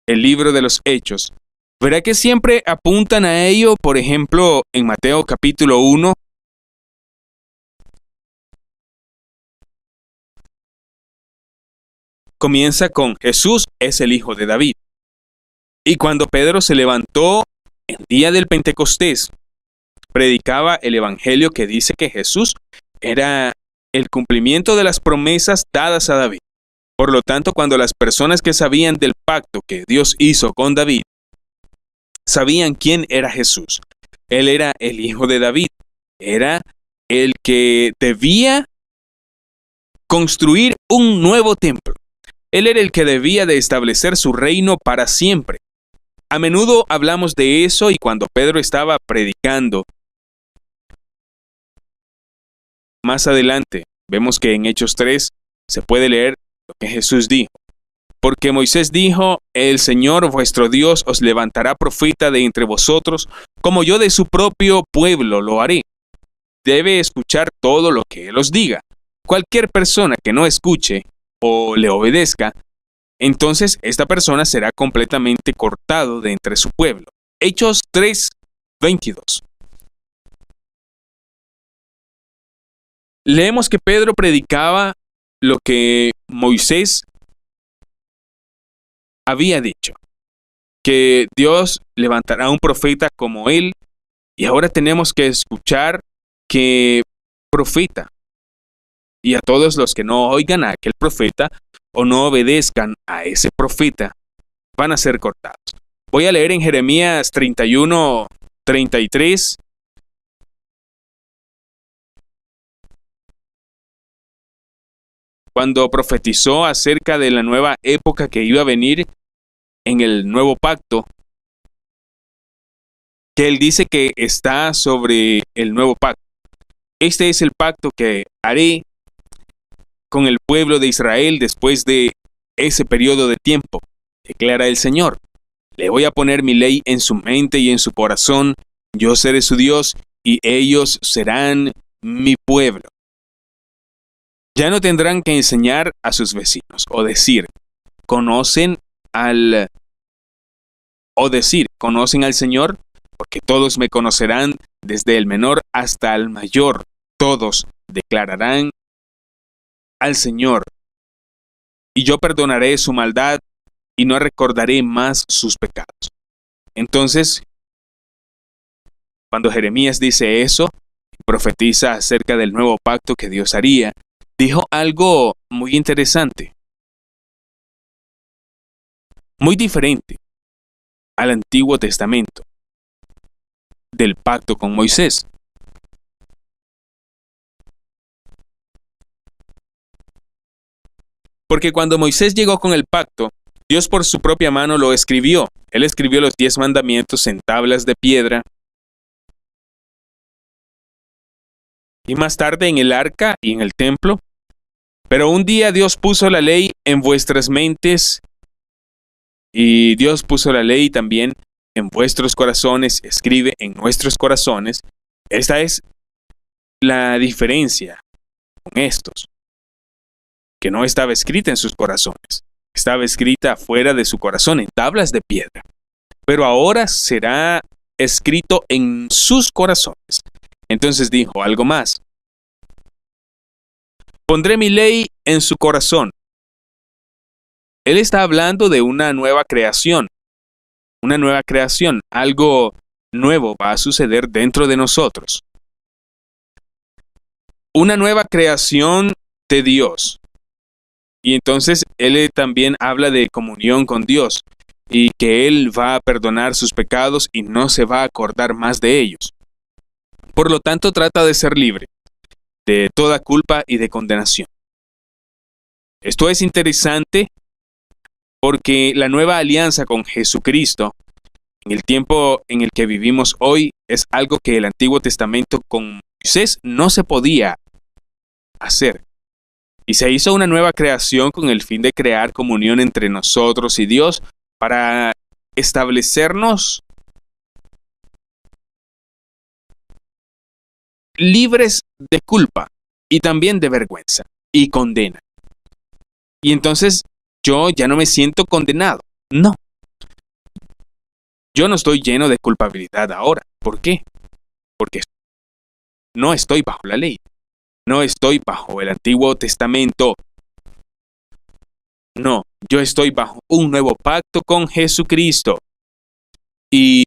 el libro de los Hechos, verá que siempre apuntan a ello. Por ejemplo, en Mateo capítulo 1, comienza con Jesús es el Hijo de David. Y cuando Pedro se levantó el día del Pentecostés, predicaba el Evangelio que dice que Jesús era el cumplimiento de las promesas dadas a David. Por lo tanto, cuando las personas que sabían del pacto que Dios hizo con David, sabían quién era Jesús. Él era el Hijo de David. Era el que debía construir un nuevo templo. Él era el que debía de establecer su reino para siempre. A menudo hablamos de eso y cuando Pedro estaba predicando, más adelante, vemos que en Hechos 3 se puede leer lo que Jesús dijo. Porque Moisés dijo, el Señor vuestro Dios os levantará profeta de entre vosotros, como yo de su propio pueblo lo haré. Debe escuchar todo lo que Él os diga. Cualquier persona que no escuche o le obedezca, entonces esta persona será completamente cortado de entre su pueblo. Hechos 3, 22. Leemos que Pedro predicaba lo que Moisés había dicho, que Dios levantará un profeta como él, y ahora tenemos que escuchar que profeta, y a todos los que no oigan a aquel profeta o no obedezcan a ese profeta, van a ser cortados. Voy a leer en Jeremías 31, 33. Cuando profetizó acerca de la nueva época que iba a venir en el nuevo pacto, que él dice que está sobre el nuevo pacto. Este es el pacto que haré con el pueblo de Israel después de ese periodo de tiempo, declara el Señor. Le voy a poner mi ley en su mente y en su corazón, yo seré su Dios y ellos serán mi pueblo. Ya no tendrán que enseñar a sus vecinos o decir, conocen al Señor, porque todos me conocerán, desde el menor hasta el mayor. Todos declararán al Señor. y yo perdonaré su maldad y no recordaré más sus pecados. Entonces, cuando Jeremías dice eso, profetiza acerca del nuevo pacto que Dios haría, dijo algo muy interesante, muy diferente al Antiguo Testamento, del pacto con Moisés. Porque cuando Moisés llegó con el pacto, Dios por su propia mano lo escribió. Él escribió los 10 mandamientos en tablas de piedra. Y más tarde en el arca y en el templo. Pero un día Dios puso la ley en vuestras mentes y Dios puso la ley también en vuestros corazones, escribe en nuestros corazones. Esta es la diferencia con estos, que no estaba escrita en sus corazones, estaba escrita fuera de su corazón, en tablas de piedra. Pero ahora será escrito en sus corazones. Entonces dijo algo más. Pondré mi ley en su corazón. Él está hablando de una nueva creación. Una nueva creación. Algo nuevo va a suceder dentro de nosotros. Una nueva creación de Dios. Y entonces Él también habla de comunión con Dios y que Él va a perdonar sus pecados y no se va a acordar más de ellos. Por lo tanto, trata de ser libre de toda culpa y de condenación. Esto es interesante porque la nueva alianza con Jesucristo, en el tiempo en el que vivimos hoy, es algo que el Antiguo Testamento con Moisés no se podía hacer. Y se hizo una nueva creación con el fin de crear comunión entre nosotros y Dios para establecernos libres de culpa y también de vergüenza y condena. Y entonces yo ya no me siento condenado. No. Yo no estoy lleno de culpabilidad ahora. ¿Por qué? Porque no estoy bajo la ley. No estoy bajo el Antiguo Testamento. No, yo estoy bajo un nuevo pacto con Jesucristo. Y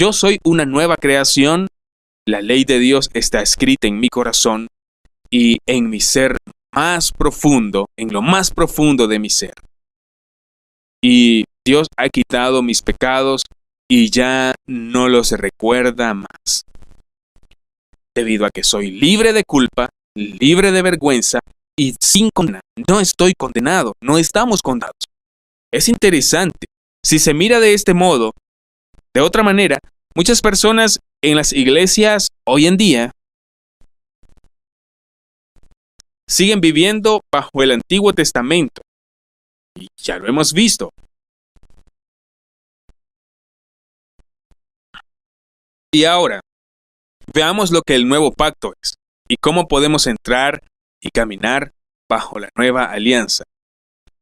yo soy una nueva creación. La ley de Dios está escrita en mi corazón y en mi ser más profundo, en lo más profundo de mi ser. Y Dios ha quitado mis pecados y ya no los recuerda más. Debido a que soy libre de culpa, libre de vergüenza y sin condena. No estoy condenado, no estamos condenados. Es interesante. Si se mira de este modo, de otra manera, muchas personas en las iglesias hoy en día siguen viviendo bajo el Antiguo Testamento. Y ya lo hemos visto. Y ahora, veamos lo que el nuevo pacto es y cómo podemos entrar y caminar bajo la nueva alianza.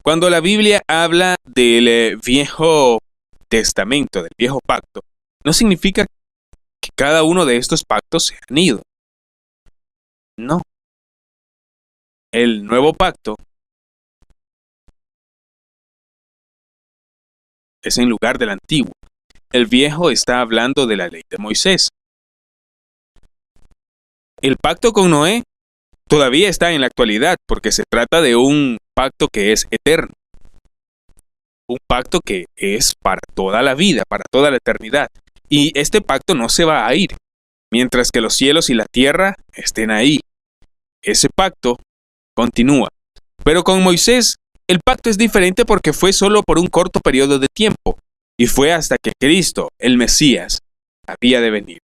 Cuando la Biblia habla del Viejo Testamento, del Viejo Pacto, no significa que cada uno de estos pactos se han ido. No. El nuevo pacto es en lugar del antiguo. El viejo está hablando de la ley de Moisés. El pacto con Noé todavía está en la actualidad porque se trata de un pacto que es eterno. Un pacto que es para toda la vida, para toda la eternidad. Y este pacto no se va a ir, mientras que los cielos y la tierra estén ahí. Ese pacto continúa. Pero con Moisés, el pacto es diferente porque fue solo por un corto periodo de tiempo, y fue hasta que Cristo, el Mesías, había de venir.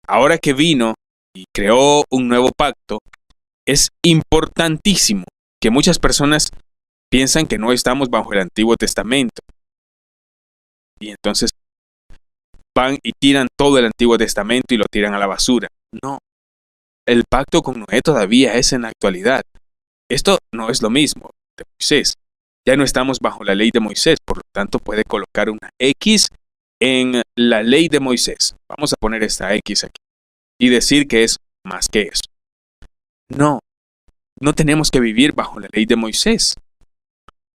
Ahora que vino y creó un nuevo pacto, es importantísimo que muchas personas piensan que no estamos bajo el Antiguo Testamento. Y entonces van y tiran todo el Antiguo Testamento y lo tiran a la basura. No, el pacto con Noé todavía es en la actualidad. Esto no es lo mismo de Moisés. Ya no estamos bajo la ley de Moisés, por lo tanto puede colocar una X en la ley de Moisés. Vamos a poner esta X aquí y decir que es más que eso. No, no tenemos que vivir bajo la ley de Moisés.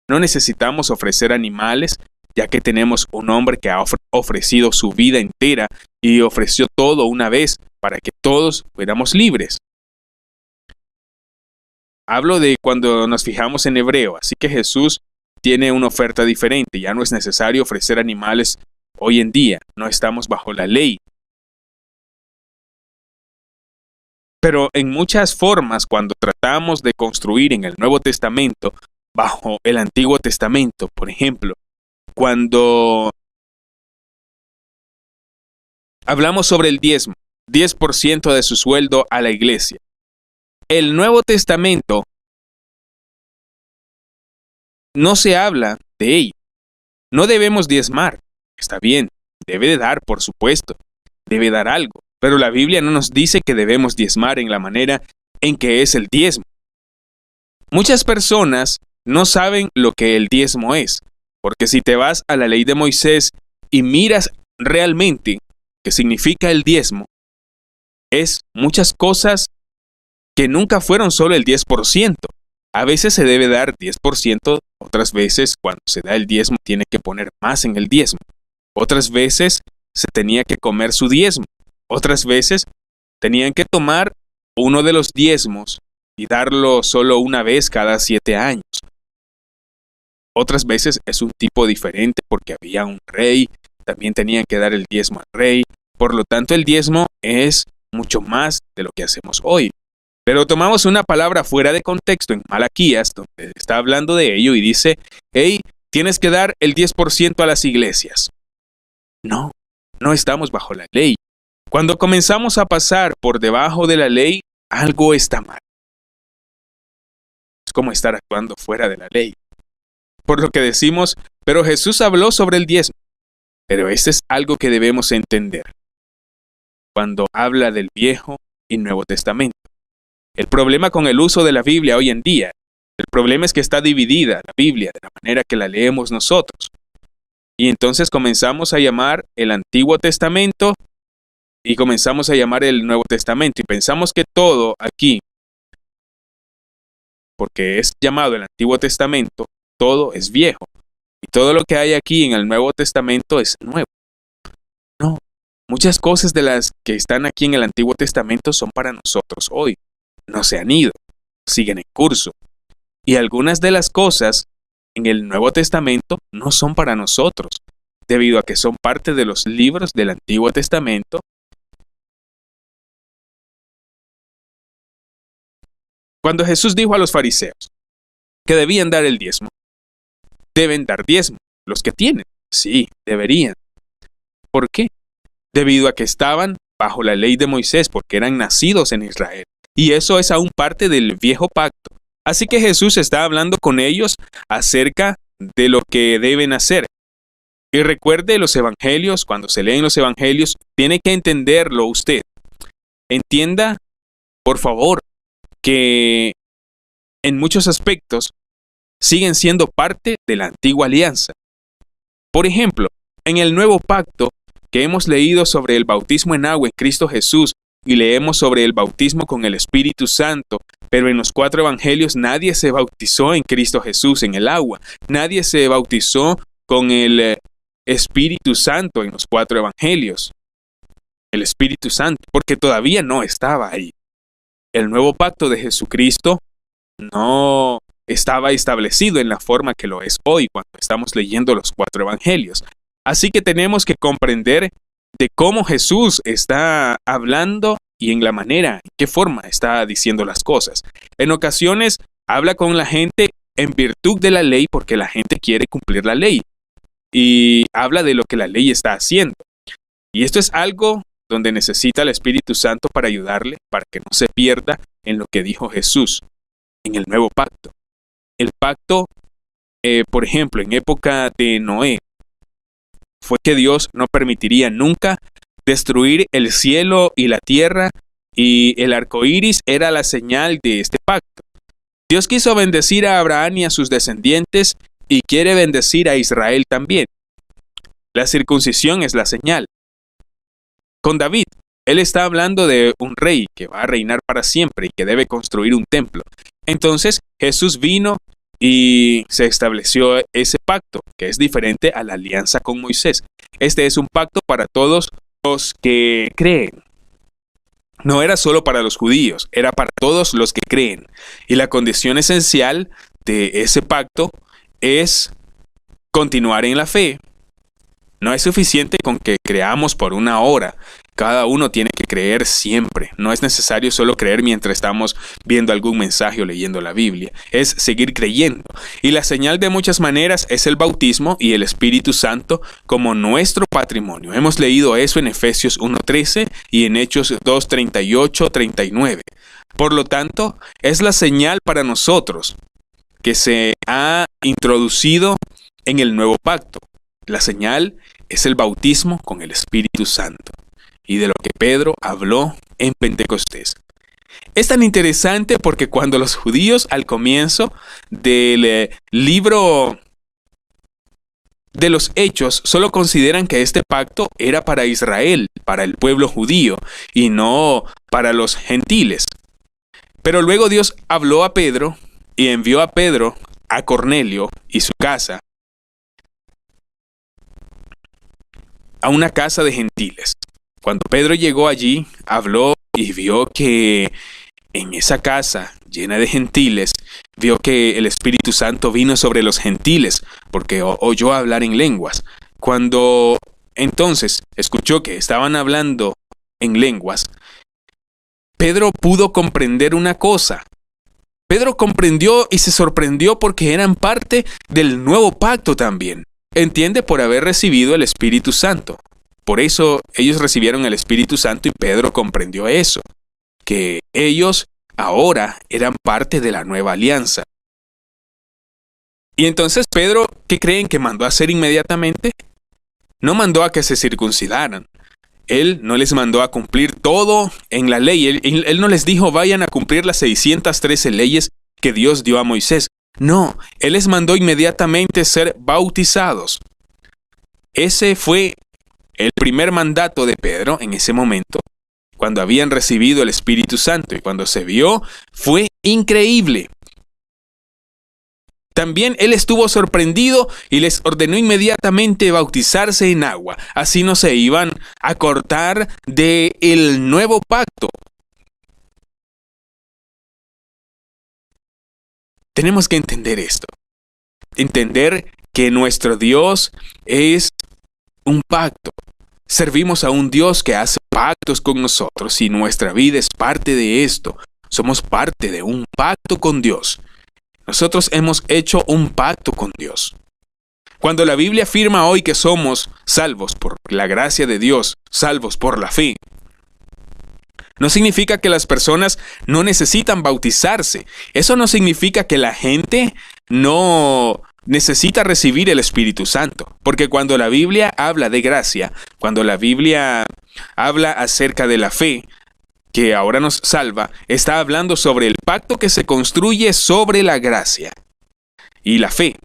No necesitamos ofrecer animales, ya que tenemos un hombre que ha ofrecido su vida entera y ofreció todo una vez para que todos fuéramos libres. Hablo de cuando nos fijamos en Hebreo, así que Jesús tiene una oferta diferente. Ya no es necesario ofrecer animales hoy en día, no estamos bajo la ley. Pero en muchas formas, cuando tratamos de construir en el Nuevo Testamento, bajo el Antiguo Testamento, por ejemplo, cuando hablamos sobre el diezmo, 10% de su sueldo a la iglesia. El Nuevo Testamento no se habla de ello. No debemos diezmar. Está bien, debe de dar, por supuesto. Debe dar algo. Pero la Biblia no nos dice que debemos diezmar en la manera en que es el diezmo. Muchas personas no saben lo que el diezmo es. Porque si te vas a la ley de Moisés y miras realmente qué significa el diezmo, es muchas cosas que nunca fueron solo el 10%. A veces se debe dar 10%, otras veces cuando se da el diezmo tiene que poner más en el diezmo. Otras veces se tenía que comer su diezmo. Otras veces tenían que tomar uno de los diezmos y darlo solo una vez cada 7 años. Otras veces es un tipo diferente porque había un rey, también tenían que dar el diezmo al rey. Por lo tanto, el diezmo es mucho más de lo que hacemos hoy. Pero tomamos una palabra fuera de contexto en Malaquías, donde está hablando de ello y dice, hey, tienes que dar el 10% a las iglesias. No, no estamos bajo la ley. Cuando comenzamos a pasar por debajo de la ley, algo está mal. Es como estar actuando fuera de la ley. Por lo que decimos, pero Jesús habló sobre el diezmo. Pero este es algo que debemos entender cuando habla del Viejo y Nuevo Testamento. El problema con el uso de la Biblia hoy en día, el problema es que está dividida la Biblia de la manera que la leemos nosotros. Y entonces comenzamos a llamar el Antiguo Testamento y comenzamos a llamar el Nuevo Testamento. Y pensamos que todo aquí, porque es llamado el Antiguo Testamento, todo es viejo. Y todo lo que hay aquí en el Nuevo Testamento es nuevo. No, muchas cosas de las que están aquí en el Antiguo Testamento son para nosotros hoy. No se han ido, siguen en curso. Y algunas de las cosas en el Nuevo Testamento no son para nosotros, debido a que son parte de los libros del Antiguo Testamento. Cuando Jesús dijo a los fariseos que debían dar el diezmo, deben dar diezmo, los que tienen, sí, deberían. ¿Por qué? Debido a que estaban bajo la ley de Moisés, porque eran nacidos en Israel. Y eso es aún parte del viejo pacto. Así que Jesús está hablando con ellos acerca de lo que deben hacer. Y recuerde los evangelios, cuando se leen los evangelios, tiene que entenderlo usted. Entienda, por favor, que en muchos aspectos siguen siendo parte de la antigua alianza. Por ejemplo, en el nuevo pacto que hemos leído sobre el bautismo en agua en Cristo Jesús, y leemos sobre el bautismo con el Espíritu Santo, pero en los 4 evangelios nadie se bautizó en Cristo Jesús en el agua. Nadie se bautizó con el Espíritu Santo en los 4 evangelios. El Espíritu Santo, porque todavía no estaba ahí. El nuevo pacto de Jesucristo no estaba establecido en la forma que lo es hoy cuando estamos leyendo los 4 evangelios. Así que tenemos que comprender de cómo Jesús está hablando y en la manera, en qué forma está diciendo las cosas. En ocasiones habla con la gente en virtud de la ley porque la gente quiere cumplir la ley. Y habla de lo que la ley está haciendo. Y esto es algo donde necesita el Espíritu Santo para ayudarle, para que no se pierda en lo que dijo Jesús en el nuevo pacto. El pacto, por ejemplo, en época de Noé, fue que Dios no permitiría nunca destruir el cielo y la tierra, y el arco iris era la señal de este pacto. Dios quiso bendecir a Abraham y a sus descendientes y quiere bendecir a Israel también. La circuncisión es la señal. Con David, él está hablando de un rey que va a reinar para siempre y que debe construir un templo. Entonces Jesús vino y se estableció ese pacto, que es diferente a la alianza con Moisés. Este es un pacto para todos los que creen. No era solo para los judíos, era para todos los que creen. Y la condición esencial de ese pacto es continuar en la fe. No es suficiente con que creamos por una hora. Cada uno tiene que creer siempre. No es necesario solo creer mientras estamos viendo algún mensaje o leyendo la Biblia. Es seguir creyendo. Y la señal de muchas maneras es el bautismo y el Espíritu Santo como nuestro patrimonio. Hemos leído eso en Efesios 1:13 y en Hechos 2:38-39. Por lo tanto, es la señal para nosotros que se ha introducido en el nuevo pacto. La señal es el bautismo con el Espíritu Santo, y de lo que Pedro habló en Pentecostés. Es tan interesante porque cuando los judíos al comienzo del libro de los Hechos solo consideran que este pacto era para Israel, para el pueblo judío, y no para los gentiles. Pero luego Dios habló a Pedro y envió a Pedro a Cornelio y su casa a una casa de gentiles. Cuando Pedro llegó allí, habló y vio que en esa casa llena de gentiles, vio que el Espíritu Santo vino sobre los gentiles, porque oyó hablar en lenguas. Cuando entonces escuchó que estaban hablando en lenguas, Pedro pudo comprender una cosa. Pedro comprendió y se sorprendió porque eran parte del nuevo pacto también. Entiende, por haber recibido el Espíritu Santo. Por eso ellos recibieron el Espíritu Santo y Pedro comprendió eso, que ellos ahora eran parte de la nueva alianza. Y entonces Pedro, ¿qué creen que mandó a hacer inmediatamente? No mandó a que se circuncidaran. Él no les mandó a cumplir todo en la ley. Él no les dijo vayan a cumplir las 613 leyes que Dios dio a Moisés. No, Él les mandó inmediatamente ser bautizados. Ese fue el primer mandato de Pedro en ese momento, cuando habían recibido el Espíritu Santo, y cuando se vio, fue increíble. También Él estuvo sorprendido y les ordenó inmediatamente bautizarse en agua. Así no se iban a cortar del nuevo pacto. Tenemos que entender esto. Entender que nuestro Dios es un pacto. Servimos a un Dios que hace pactos con nosotros y nuestra vida es parte de esto. Somos parte de un pacto con Dios. Nosotros hemos hecho un pacto con Dios. Cuando la Biblia afirma hoy que somos salvos por la gracia de Dios, salvos por la fe, no significa que las personas no necesitan bautizarse. Eso no significa que la gente no necesita recibir el Espíritu Santo. Porque cuando la Biblia habla de gracia, cuando la Biblia habla acerca de la fe, que ahora nos salva, está hablando sobre el pacto que se construye sobre la gracia y la fe.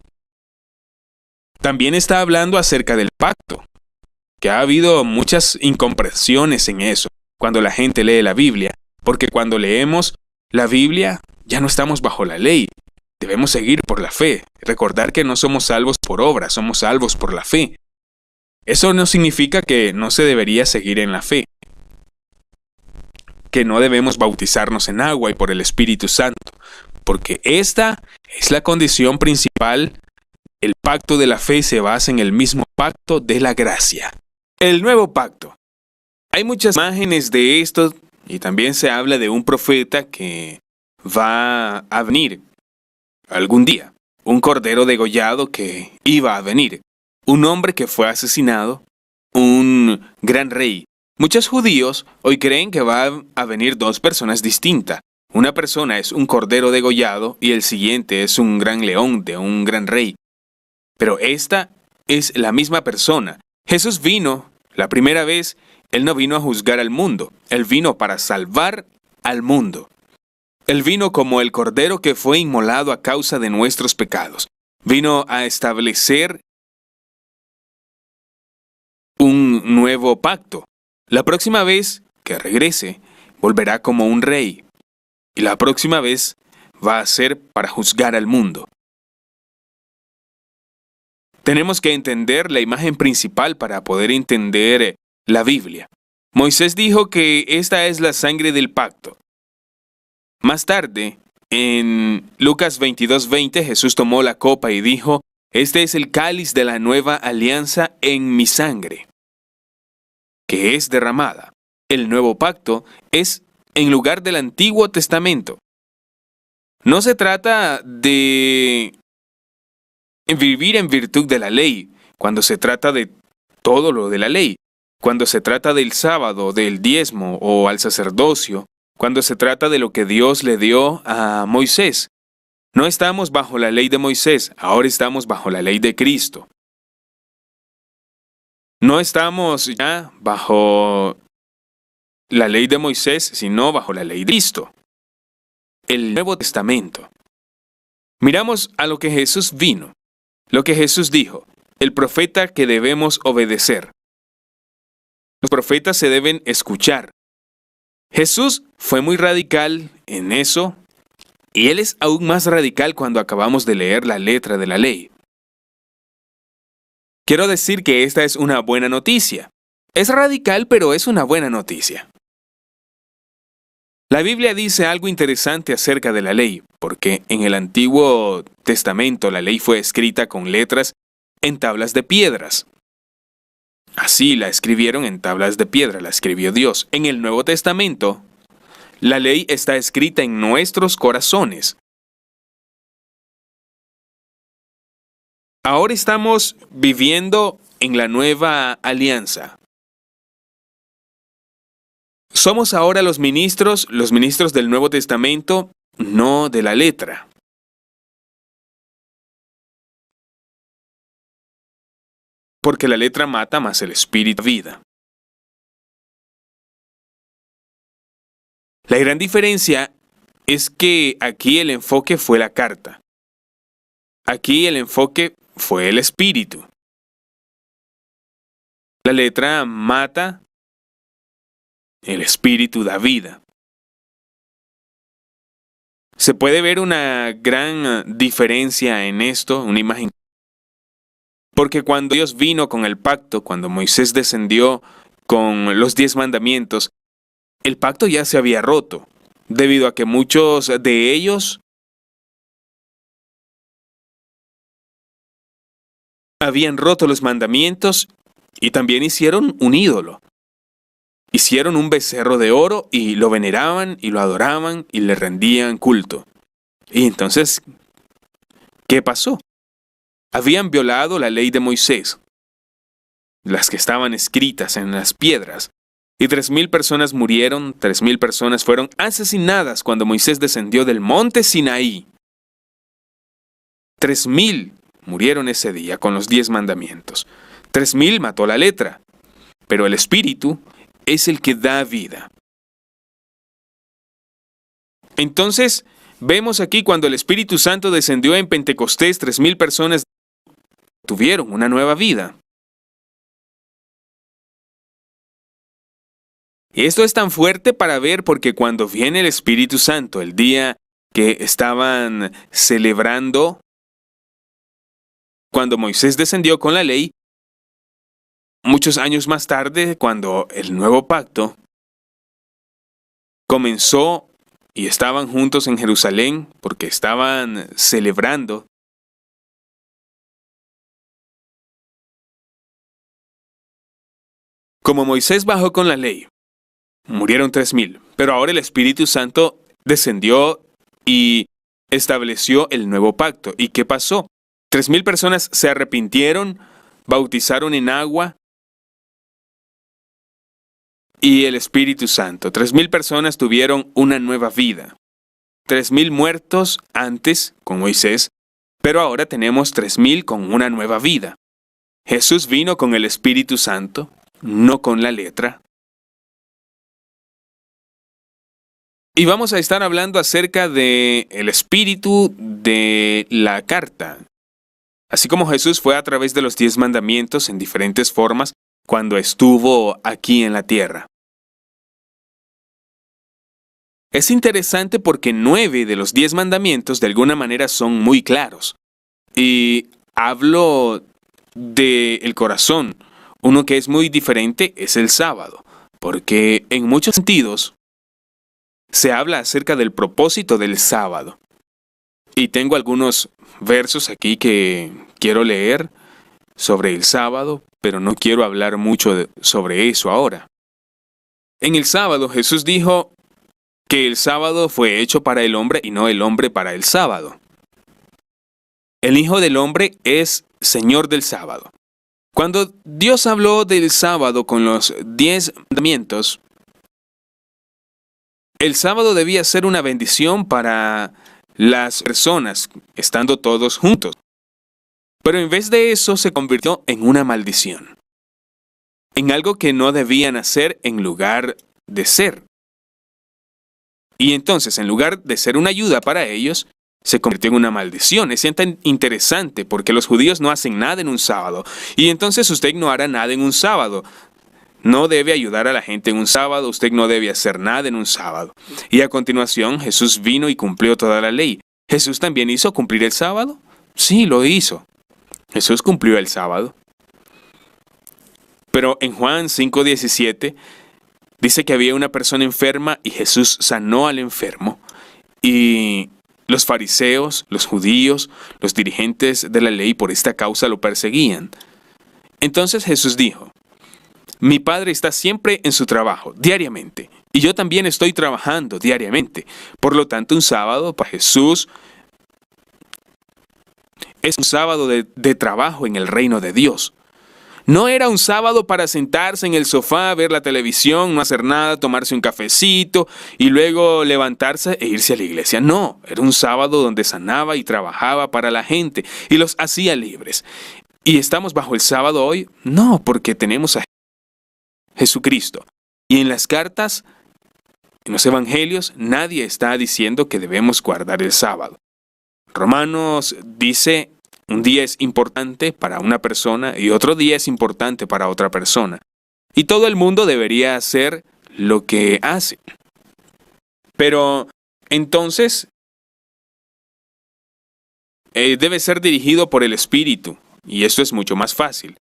También está hablando acerca del pacto, que ha habido muchas incomprensiones en eso cuando la gente lee la Biblia, porque cuando leemos la Biblia ya no estamos bajo la ley, debemos seguir por la fe, recordar que no somos salvos por obra, somos salvos por la fe. Eso no significa que no se debería seguir en la fe, que no debemos bautizarnos en agua y por el Espíritu Santo, porque esta es la condición principal. El pacto de la fe se basa en el mismo pacto de la gracia. El nuevo pacto. Hay muchas imágenes de esto y también se habla de un profeta que va a venir algún día. Un cordero degollado que iba a venir. Un hombre que fue asesinado. Un gran rey. Muchos judíos hoy creen que va a venir dos personas distintas. Una persona es un cordero degollado y el siguiente es un gran león de un gran rey. Pero esta es la misma persona. Jesús vino la primera vez. Él no vino a juzgar al mundo. Él vino para salvar al mundo. Él vino como el cordero que fue inmolado a causa de nuestros pecados. Vino a establecer un nuevo pacto. La próxima vez que regrese, volverá como un rey. Y la próxima vez va a ser para juzgar al mundo. Tenemos que entender la imagen principal para poder entender la Biblia. Moisés dijo que esta es la sangre del pacto. Más tarde, en Lucas 22:20, Jesús tomó la copa y dijo, este es el cáliz de la nueva alianza en mi sangre, que es derramada. El nuevo pacto es en lugar del Antiguo Testamento. No se trata de vivir en virtud de la ley, cuando se trata de todo lo de la ley, cuando se trata del sábado, del diezmo o al sacerdocio, cuando se trata de lo que Dios le dio a Moisés. No estamos bajo la ley de Moisés, ahora estamos bajo la ley de Cristo. No estamos ya bajo la ley de Moisés, sino bajo la ley de Cristo. El Nuevo Testamento. Miramos a lo que Jesús vino, lo que Jesús dijo, el profeta que debemos obedecer. Los profetas se deben escuchar. Jesús fue muy radical en eso, y Él es aún más radical cuando acabamos de leer la letra de la ley. Quiero decir que esta es una buena noticia. Es radical, pero es una buena noticia. La Biblia dice algo interesante acerca de la ley, porque en el Antiguo Testamento la ley fue escrita con letras en tablas de piedras. Así la escribieron en tablas de piedra, la escribió Dios. En el Nuevo Testamento, la ley está escrita en nuestros corazones. Ahora estamos viviendo en la nueva alianza. Somos ahora los ministros del Nuevo Testamento, no de la letra. Porque la letra mata, más el espíritu vida. La gran diferencia es que aquí el enfoque fue la carta. Aquí el enfoque fue el espíritu. La letra mata, el espíritu da vida. Se puede ver una gran diferencia en esto, una imagen. Porque cuando Dios vino con el pacto, cuando Moisés descendió con los 10 mandamientos, el pacto ya se había roto, debido a que muchos de ellos habían roto los mandamientos y también hicieron un ídolo. Hicieron un becerro de oro y lo veneraban y lo adoraban y le rendían culto. Y entonces, ¿qué pasó? Habían violado la ley de Moisés, las que estaban escritas en las piedras. Y 3,000 personas murieron, 3,000 personas fueron asesinadas cuando Moisés descendió del monte Sinaí. 3,000 murieron ese día con los 10 mandamientos. 3,000 mató la letra, pero el espíritu es el que da vida. Entonces, vemos aquí cuando el Espíritu Santo descendió en Pentecostés, 3,000 personas tuvieron una nueva vida. Y esto es tan fuerte para ver porque cuando viene el Espíritu Santo, el día que estaban celebrando, cuando Moisés descendió con la ley, muchos años más tarde, cuando el nuevo pacto comenzó y estaban juntos en Jerusalén porque estaban celebrando, como Moisés bajó con la ley, murieron 3,000, pero ahora el Espíritu Santo descendió y estableció el nuevo pacto. ¿Y qué pasó? 3,000 personas se arrepintieron, bautizaron en agua y el Espíritu Santo. 3,000 personas tuvieron una nueva vida. 3,000 muertos antes con Moisés, pero ahora tenemos 3,000 con una nueva vida. Jesús vino con el Espíritu Santo, no con la letra. Y vamos a estar hablando acerca del espíritu de la carta. Así como Jesús fue a través de los 10 mandamientos en diferentes formas cuando estuvo aquí en la tierra. Es interesante porque 9 de los 10 mandamientos de alguna manera son muy claros. Y hablo del corazón. Uno que es muy diferente es el sábado, porque en muchos sentidos se habla acerca del propósito del sábado. Y tengo algunos versos aquí que quiero leer sobre el sábado, pero no quiero hablar mucho sobre eso ahora. En el sábado Jesús dijo que el sábado fue hecho para el hombre y no el hombre para el sábado. El Hijo del Hombre es Señor del sábado. Cuando Dios habló del sábado con los 10 mandamientos, el sábado debía ser una bendición para las personas, estando todos juntos. Pero en vez de eso se convirtió en una maldición, en algo que no debían hacer en lugar de ser. Y entonces, en lugar de ser una ayuda para ellos, se convirtió en una maldición. Es tan interesante porque los judíos no hacen nada en un sábado. Y entonces usted no hará nada en un sábado. No debe ayudar a la gente en un sábado, usted no debe hacer nada en un sábado. Y a continuación Jesús vino y cumplió toda la ley. ¿Jesús también hizo cumplir el sábado? Sí, lo hizo. Jesús cumplió el sábado. Pero en Juan 5:17 dice que había una persona enferma y Jesús sanó al enfermo. Y los fariseos, los judíos, los dirigentes de la ley por esta causa lo perseguían. Entonces Jesús dijo: mi Padre está siempre en su trabajo, diariamente, y yo también estoy trabajando diariamente. Por lo tanto, un sábado para Jesús es un sábado de trabajo en el reino de Dios. No era un sábado para sentarse en el sofá, ver la televisión, no hacer nada, tomarse un cafecito y luego levantarse e irse a la iglesia. No, era un sábado donde sanaba y trabajaba para la gente y los hacía libres. ¿Y estamos bajo el sábado hoy? No, porque tenemos a Jesucristo. Y en las cartas, en los evangelios, nadie está diciendo que debemos guardar el sábado. Romanos dice: un día es importante para una persona y otro día es importante para otra persona. Y todo el mundo debería hacer lo que hace. Pero entonces debe ser dirigido por el Espíritu, y esto es mucho más fácil.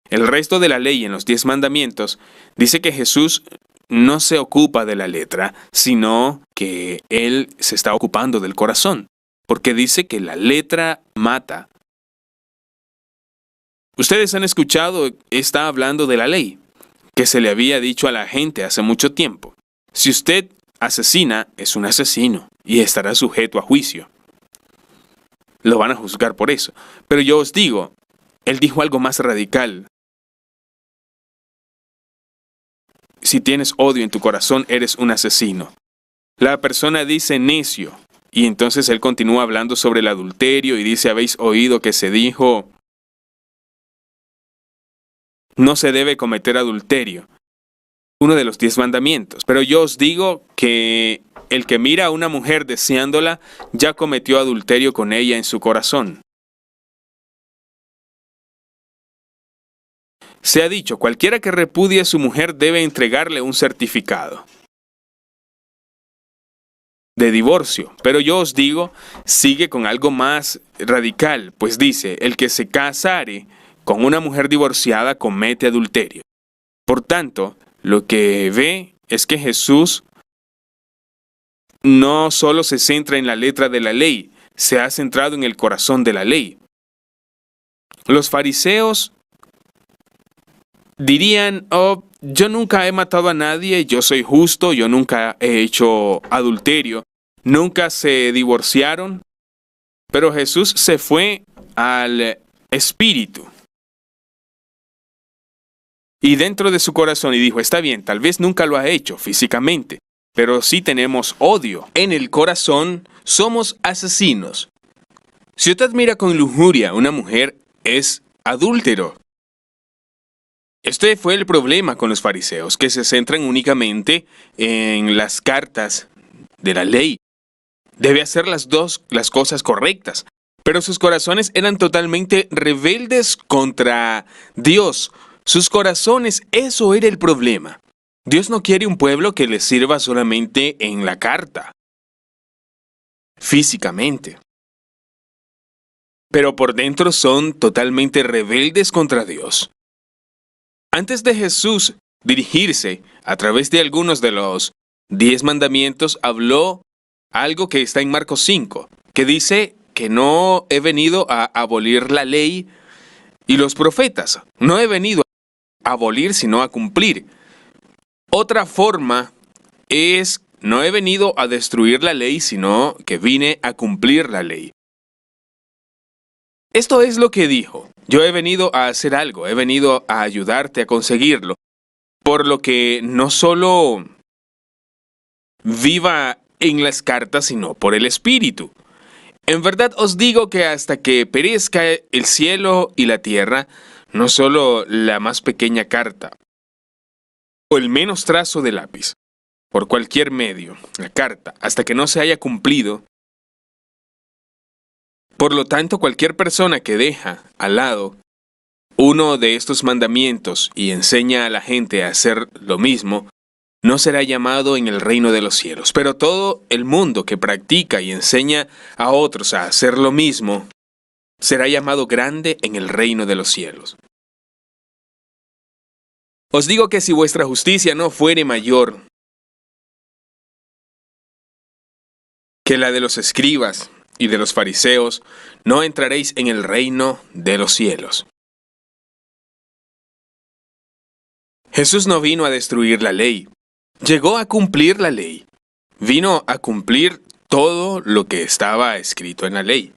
El resto de la ley en los 10 mandamientos dice que Jesús no se ocupa de la letra, sino que Él se está ocupando del corazón, porque dice que la letra mata. Ustedes han escuchado, está hablando de la ley, que se le había dicho a la gente hace mucho tiempo: si usted asesina, es un asesino y estará sujeto a juicio. Lo van a juzgar por eso. Pero yo os digo, Él dijo algo más radical. Si tienes odio en tu corazón, eres un asesino. La persona dice necio, y entonces Él continúa hablando sobre el adulterio y dice: habéis oído que se dijo, no se debe cometer adulterio. Uno de los 10 mandamientos. Pero yo os digo que el que mira a una mujer deseándola, ya cometió adulterio con ella en su corazón. Se ha dicho: cualquiera que repudie a su mujer debe entregarle un certificado de divorcio. Pero yo os digo, sigue con algo más radical, pues dice: el que se casare con una mujer divorciada comete adulterio. Por tanto, lo que ve es que Jesús no solo se centra en la letra de la ley, se ha centrado en el corazón de la ley. Los fariseos dirían: oh, yo nunca he matado a nadie, yo soy justo, yo nunca he hecho adulterio, nunca se divorciaron. Pero Jesús se fue al espíritu y dentro de su corazón y dijo: está bien, tal vez nunca lo ha hecho físicamente, pero sí tenemos odio. En el corazón somos asesinos. Si usted mira con lujuria a una mujer, es adúltero. Este fue el problema con los fariseos, que se centran únicamente en las cartas de la ley. Debe hacer las cosas correctas, pero sus corazones eran totalmente rebeldes contra Dios. Sus corazones, eso era el problema. Dios no quiere un pueblo que le sirva solamente en la carta, físicamente, pero por dentro son totalmente rebeldes contra Dios. Antes de Jesús dirigirse a través de algunos de los 10 mandamientos, habló algo que está en Marcos 5, que dice que no he venido a abolir la ley y los profetas. No he venido a abolir, sino a cumplir. Otra forma es, no he venido a destruir la ley, sino que vine a cumplir la ley. Esto es lo que dijo. Yo he venido a hacer algo, he venido a ayudarte a conseguirlo. Por lo que no solo viva en las cartas, sino por el Espíritu. En verdad os digo que hasta que perezca el cielo y la tierra, no solo la más pequeña carta, o el menos trazo de lápiz, por cualquier medio, la carta, hasta que no se haya cumplido. Por lo tanto, cualquier persona que deja al lado uno de estos mandamientos y enseña a la gente a hacer lo mismo, no será llamado en el reino de los cielos. Pero todo el mundo que practica y enseña a otros a hacer lo mismo, será llamado grande en el reino de los cielos. Os digo que si vuestra justicia no fuere mayor que la de los escribas y de los fariseos, no entraréis en el reino de los cielos. Jesús no vino a destruir la ley, llegó a cumplir la ley. Vino a cumplir todo lo que estaba escrito en la ley.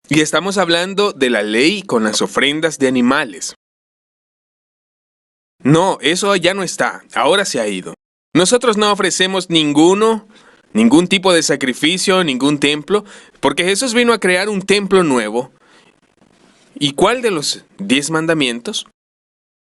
Y estamos hablando de la ley con las ofrendas de animales. No, eso ya no está, ahora se ha ido. Nosotros no ofrecemos ningún tipo de sacrificio, ningún templo, porque Jesús vino a crear un templo nuevo. ¿Y cuál de los 10 mandamientos?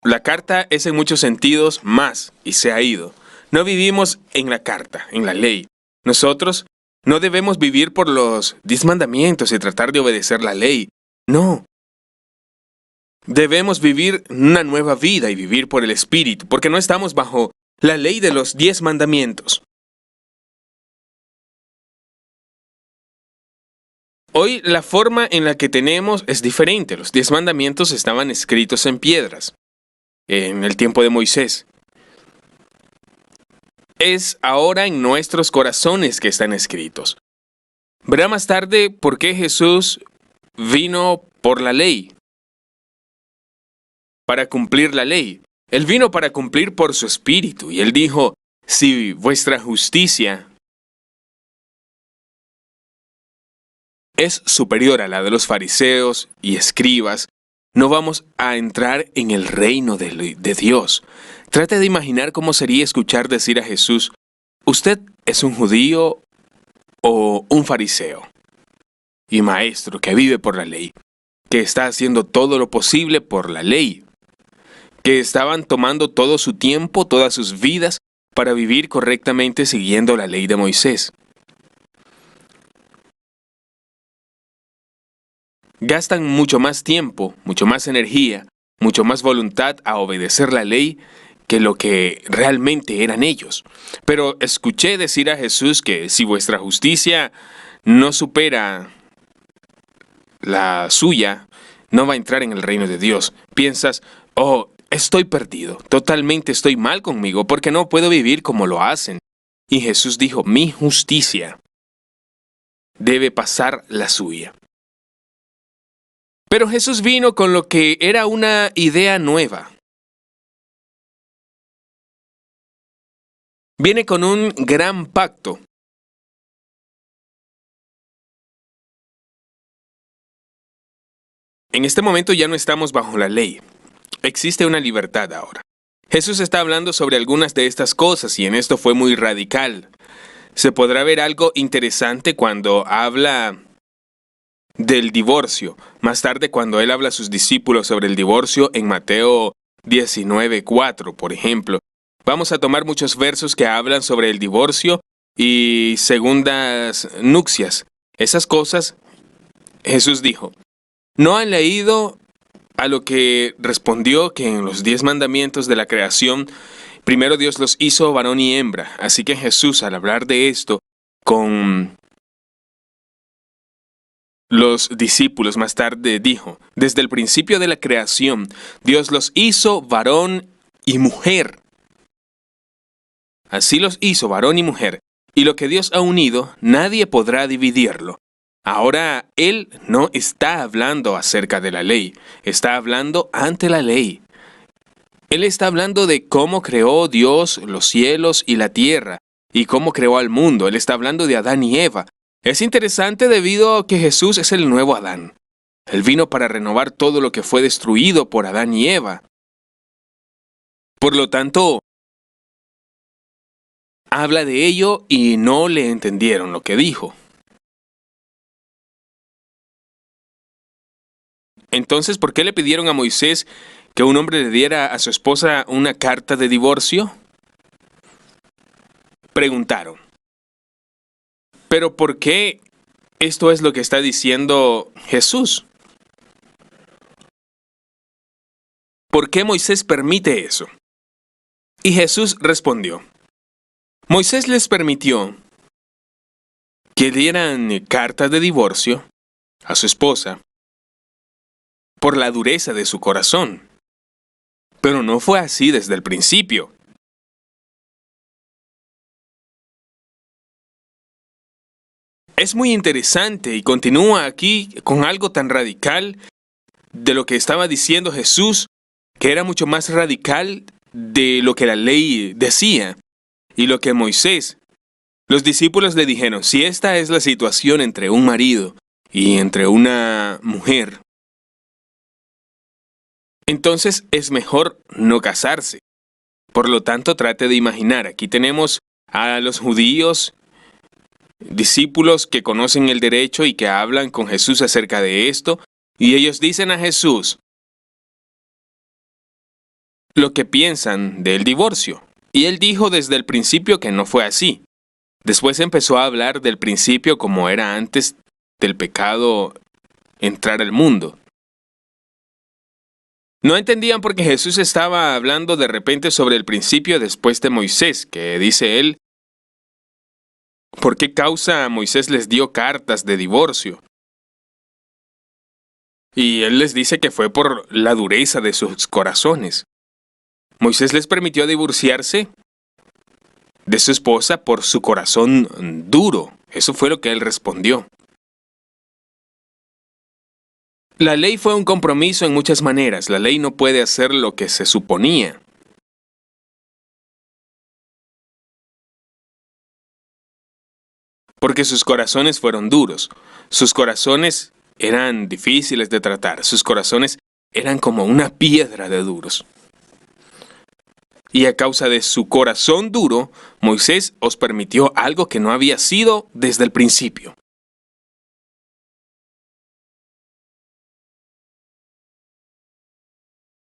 La carta es en muchos sentidos más y se ha ido. No vivimos en la carta, en la ley. Nosotros no debemos vivir por los 10 mandamientos y tratar de obedecer la ley. No. Debemos vivir una nueva vida y vivir por el Espíritu, porque no estamos bajo la ley de los 10 mandamientos. Hoy la forma en la que tenemos es diferente. Los 10 mandamientos estaban escritos en piedras en el tiempo de Moisés. Es ahora en nuestros corazones que están escritos. Verá más tarde por qué Jesús vino por la ley, para cumplir la ley. Él vino para cumplir por su Espíritu, y Él dijo, si vuestra justicia es superior a la de los fariseos y escribas, no vamos a entrar en el reino de Dios. Trate de imaginar cómo sería escuchar decir a Jesús, ¿usted es un judío o un fariseo y maestro que vive por la ley, que está haciendo todo lo posible por la ley, que estaban tomando todo su tiempo, todas sus vidas, para vivir correctamente siguiendo la ley de Moisés? Gastan mucho más tiempo, mucho más energía, mucho más voluntad a obedecer la ley que lo que realmente eran ellos. Pero escuché decir a Jesús que si vuestra justicia no supera la suya, no va a entrar en el reino de Dios. Piensas, oh, estoy perdido, totalmente estoy mal conmigo porque no puedo vivir como lo hacen. Y Jesús dijo, mi justicia debe pasar la suya. Pero Jesús vino con lo que era una idea nueva. Viene con un gran pacto. En este momento ya no estamos bajo la ley. Existe una libertad ahora. Jesús está hablando sobre algunas de estas cosas y en esto fue muy radical. Se podrá ver algo interesante cuando habla del divorcio. Más tarde, cuando él habla a sus discípulos sobre el divorcio en Mateo 19:4, por ejemplo. Vamos a tomar muchos versos que hablan sobre el divorcio y segundas nupcias. Esas cosas, Jesús dijo, ¿no han leído A lo que respondió que en los 10 mandamientos de la creación, primero Dios los hizo varón y hembra. Así que Jesús, al hablar de esto con los discípulos más tarde dijo, desde el principio de la creación, Dios los hizo varón y mujer. Así los hizo varón y mujer, y lo que Dios ha unido, nadie podrá dividirlo. Ahora, Él no está hablando acerca de la ley, está hablando ante la ley. Él está hablando de cómo creó Dios los cielos y la tierra, y cómo creó al mundo. Él está hablando de Adán y Eva. Es interesante debido a que Jesús es el nuevo Adán. Él vino para renovar todo lo que fue destruido por Adán y Eva. Por lo tanto, habla de ello y no le entendieron lo que dijo. Entonces, ¿por qué le pidieron a Moisés que un hombre le diera a su esposa una carta de divorcio? Preguntaron. ¿Pero por qué esto es lo que está diciendo Jesús? ¿Por qué Moisés permite eso? Y Jesús respondió. Moisés les permitió que dieran cartas de divorcio a su esposa por la dureza de su corazón. Pero no fue así desde el principio. Es muy interesante y continúa aquí con algo tan radical de lo que estaba diciendo Jesús, que era mucho más radical de lo que la ley decía y lo que Moisés. Los discípulos le dijeron, si esta es la situación entre un marido y entre una mujer, entonces es mejor no casarse. Por lo tanto, trate de imaginar, aquí tenemos a los judíos, discípulos que conocen el derecho y que hablan con Jesús acerca de esto, y ellos dicen a Jesús lo que piensan del divorcio. Y él dijo desde el principio que no fue así. Después empezó a hablar del principio como era antes del pecado entrar al mundo. No entendían porque Jesús estaba hablando de repente sobre el principio después de Moisés, que dice él, ¿por qué causa Moisés les dio cartas de divorcio? Y él les dice que fue por la dureza de sus corazones. Moisés les permitió divorciarse de su esposa por su corazón duro. Eso fue lo que él respondió. La ley fue un compromiso en muchas maneras. La ley no puede hacer lo que se suponía. Porque sus corazones fueron duros. Sus corazones eran difíciles de tratar. Sus corazones eran como una piedra de duros. Y a causa de su corazón duro, Moisés os permitió algo que no había sido desde el principio.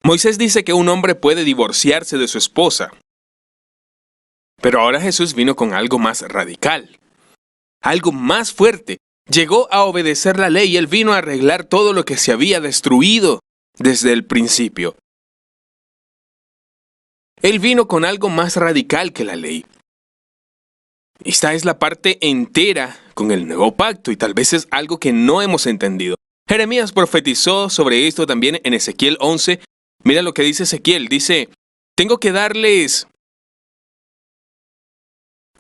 Moisés dice que un hombre puede divorciarse de su esposa. Pero ahora Jesús vino con algo más radical, algo más fuerte. Llegó a obedecer la ley y él vino a arreglar todo lo que se había destruido desde el principio. Él vino con algo más radical que la ley. Esta es la parte entera con el nuevo pacto y tal vez es algo que no hemos entendido. Jeremías profetizó sobre esto también en Ezequiel 11. Mira lo que dice Ezequiel. Dice, tengo que darles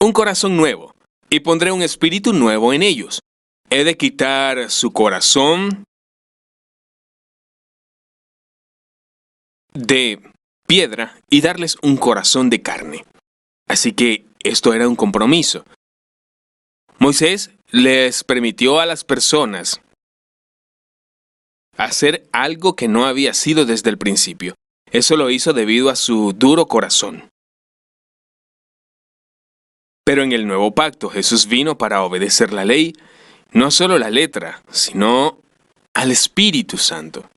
un corazón nuevo y pondré un espíritu nuevo en ellos. He de quitar su corazón de piedra y darles un corazón de carne. Así que esto era un compromiso. Moisés les permitió a las personas hacer algo que no había sido desde el principio. Eso lo hizo debido a su duro corazón. Pero en el nuevo pacto Jesús vino para obedecer la ley, no solo la letra, sino al Espíritu Santo.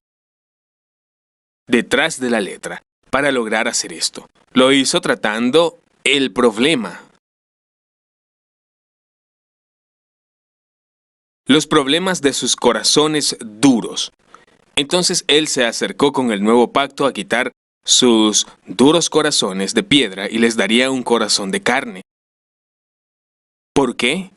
Detrás de la letra, para lograr hacer esto. Lo hizo tratando el problema. Los problemas de sus corazones duros. Entonces Él se acercó con el nuevo pacto a quitar sus duros corazones de piedra y les daría un corazón de carne. ¿Por qué?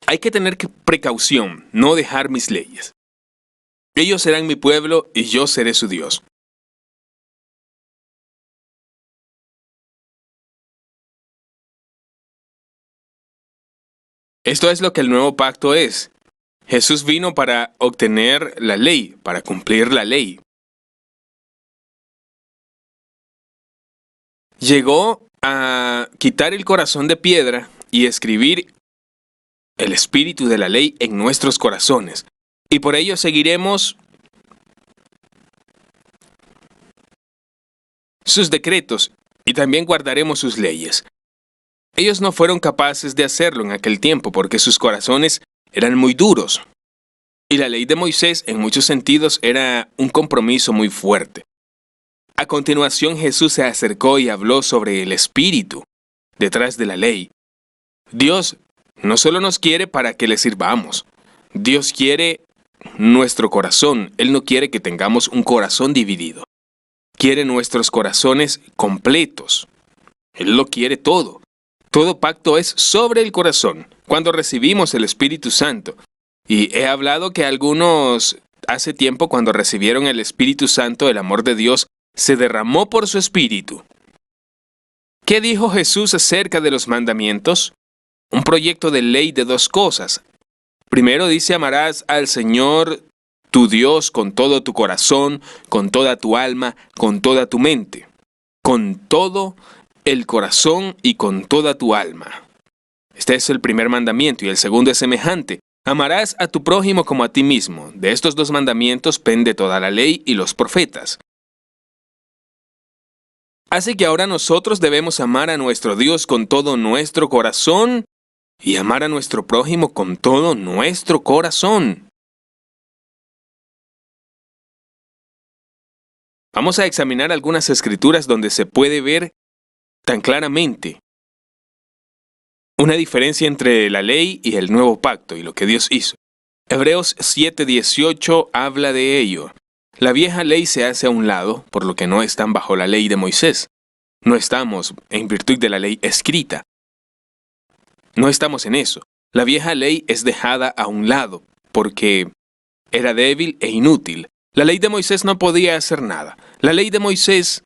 Hay que tener precaución, no dejar mis leyes. Ellos serán mi pueblo y yo seré su Dios. Esto es lo que el nuevo pacto es. Jesús vino para obtener la ley, para cumplir la ley. Llegó a quitar el corazón de piedra y escribir el espíritu de la ley en nuestros corazones. Y por ello seguiremos sus decretos y también guardaremos sus leyes. Ellos no fueron capaces de hacerlo en aquel tiempo porque sus corazones eran muy duros. Y la ley de Moisés en muchos sentidos era un compromiso muy fuerte. A continuación Jesús se acercó y habló sobre el espíritu detrás de la ley. Dios no solo nos quiere para que le sirvamos. Dios quiere nuestro corazón. Él no quiere que tengamos un corazón dividido. Quiere nuestros corazones completos. Él lo quiere todo. Todo pacto es sobre el corazón. Cuando recibimos el Espíritu Santo, y he hablado que algunos hace tiempo cuando recibieron el Espíritu Santo, el amor de Dios se derramó por su Espíritu. ¿Qué dijo Jesús acerca de los mandamientos? Un proyecto de ley de dos cosas. Primero dice, amarás al Señor tu Dios con todo tu corazón, con toda tu alma, con toda tu mente, con todo el corazón y con toda tu alma. Este es el primer mandamiento y el segundo es semejante. Amarás a tu prójimo como a ti mismo. De estos dos mandamientos pende toda la ley y los profetas. Así que ahora nosotros debemos amar a nuestro Dios con todo nuestro corazón y amar a nuestro prójimo con todo nuestro corazón. Vamos a examinar algunas escrituras donde se puede ver tan claramente una diferencia entre la ley y el nuevo pacto y lo que Dios hizo. Hebreos 7:18 habla de ello. La vieja ley se hace a un lado, por lo que no están bajo la ley de Moisés. No estamos en virtud de la ley escrita. No estamos en eso. La vieja ley es dejada a un lado, porque era débil e inútil. La ley de Moisés no podía hacer nada. La ley de Moisés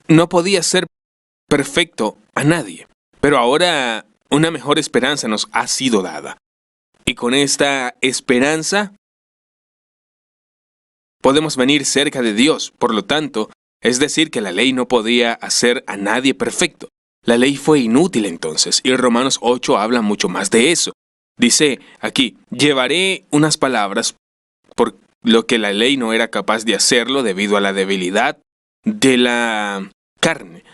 no podía ser perfecto a nadie. Pero ahora una mejor esperanza nos ha sido dada. Y con esta esperanza podemos venir cerca de Dios. Por lo tanto, es decir que la ley no podía hacer a nadie perfecto. La ley fue inútil entonces. Y Romanos 8 habla mucho más de eso. Dice aquí, llevaré unas palabras por lo que la ley no era capaz de hacerlo debido a la debilidad de la carne.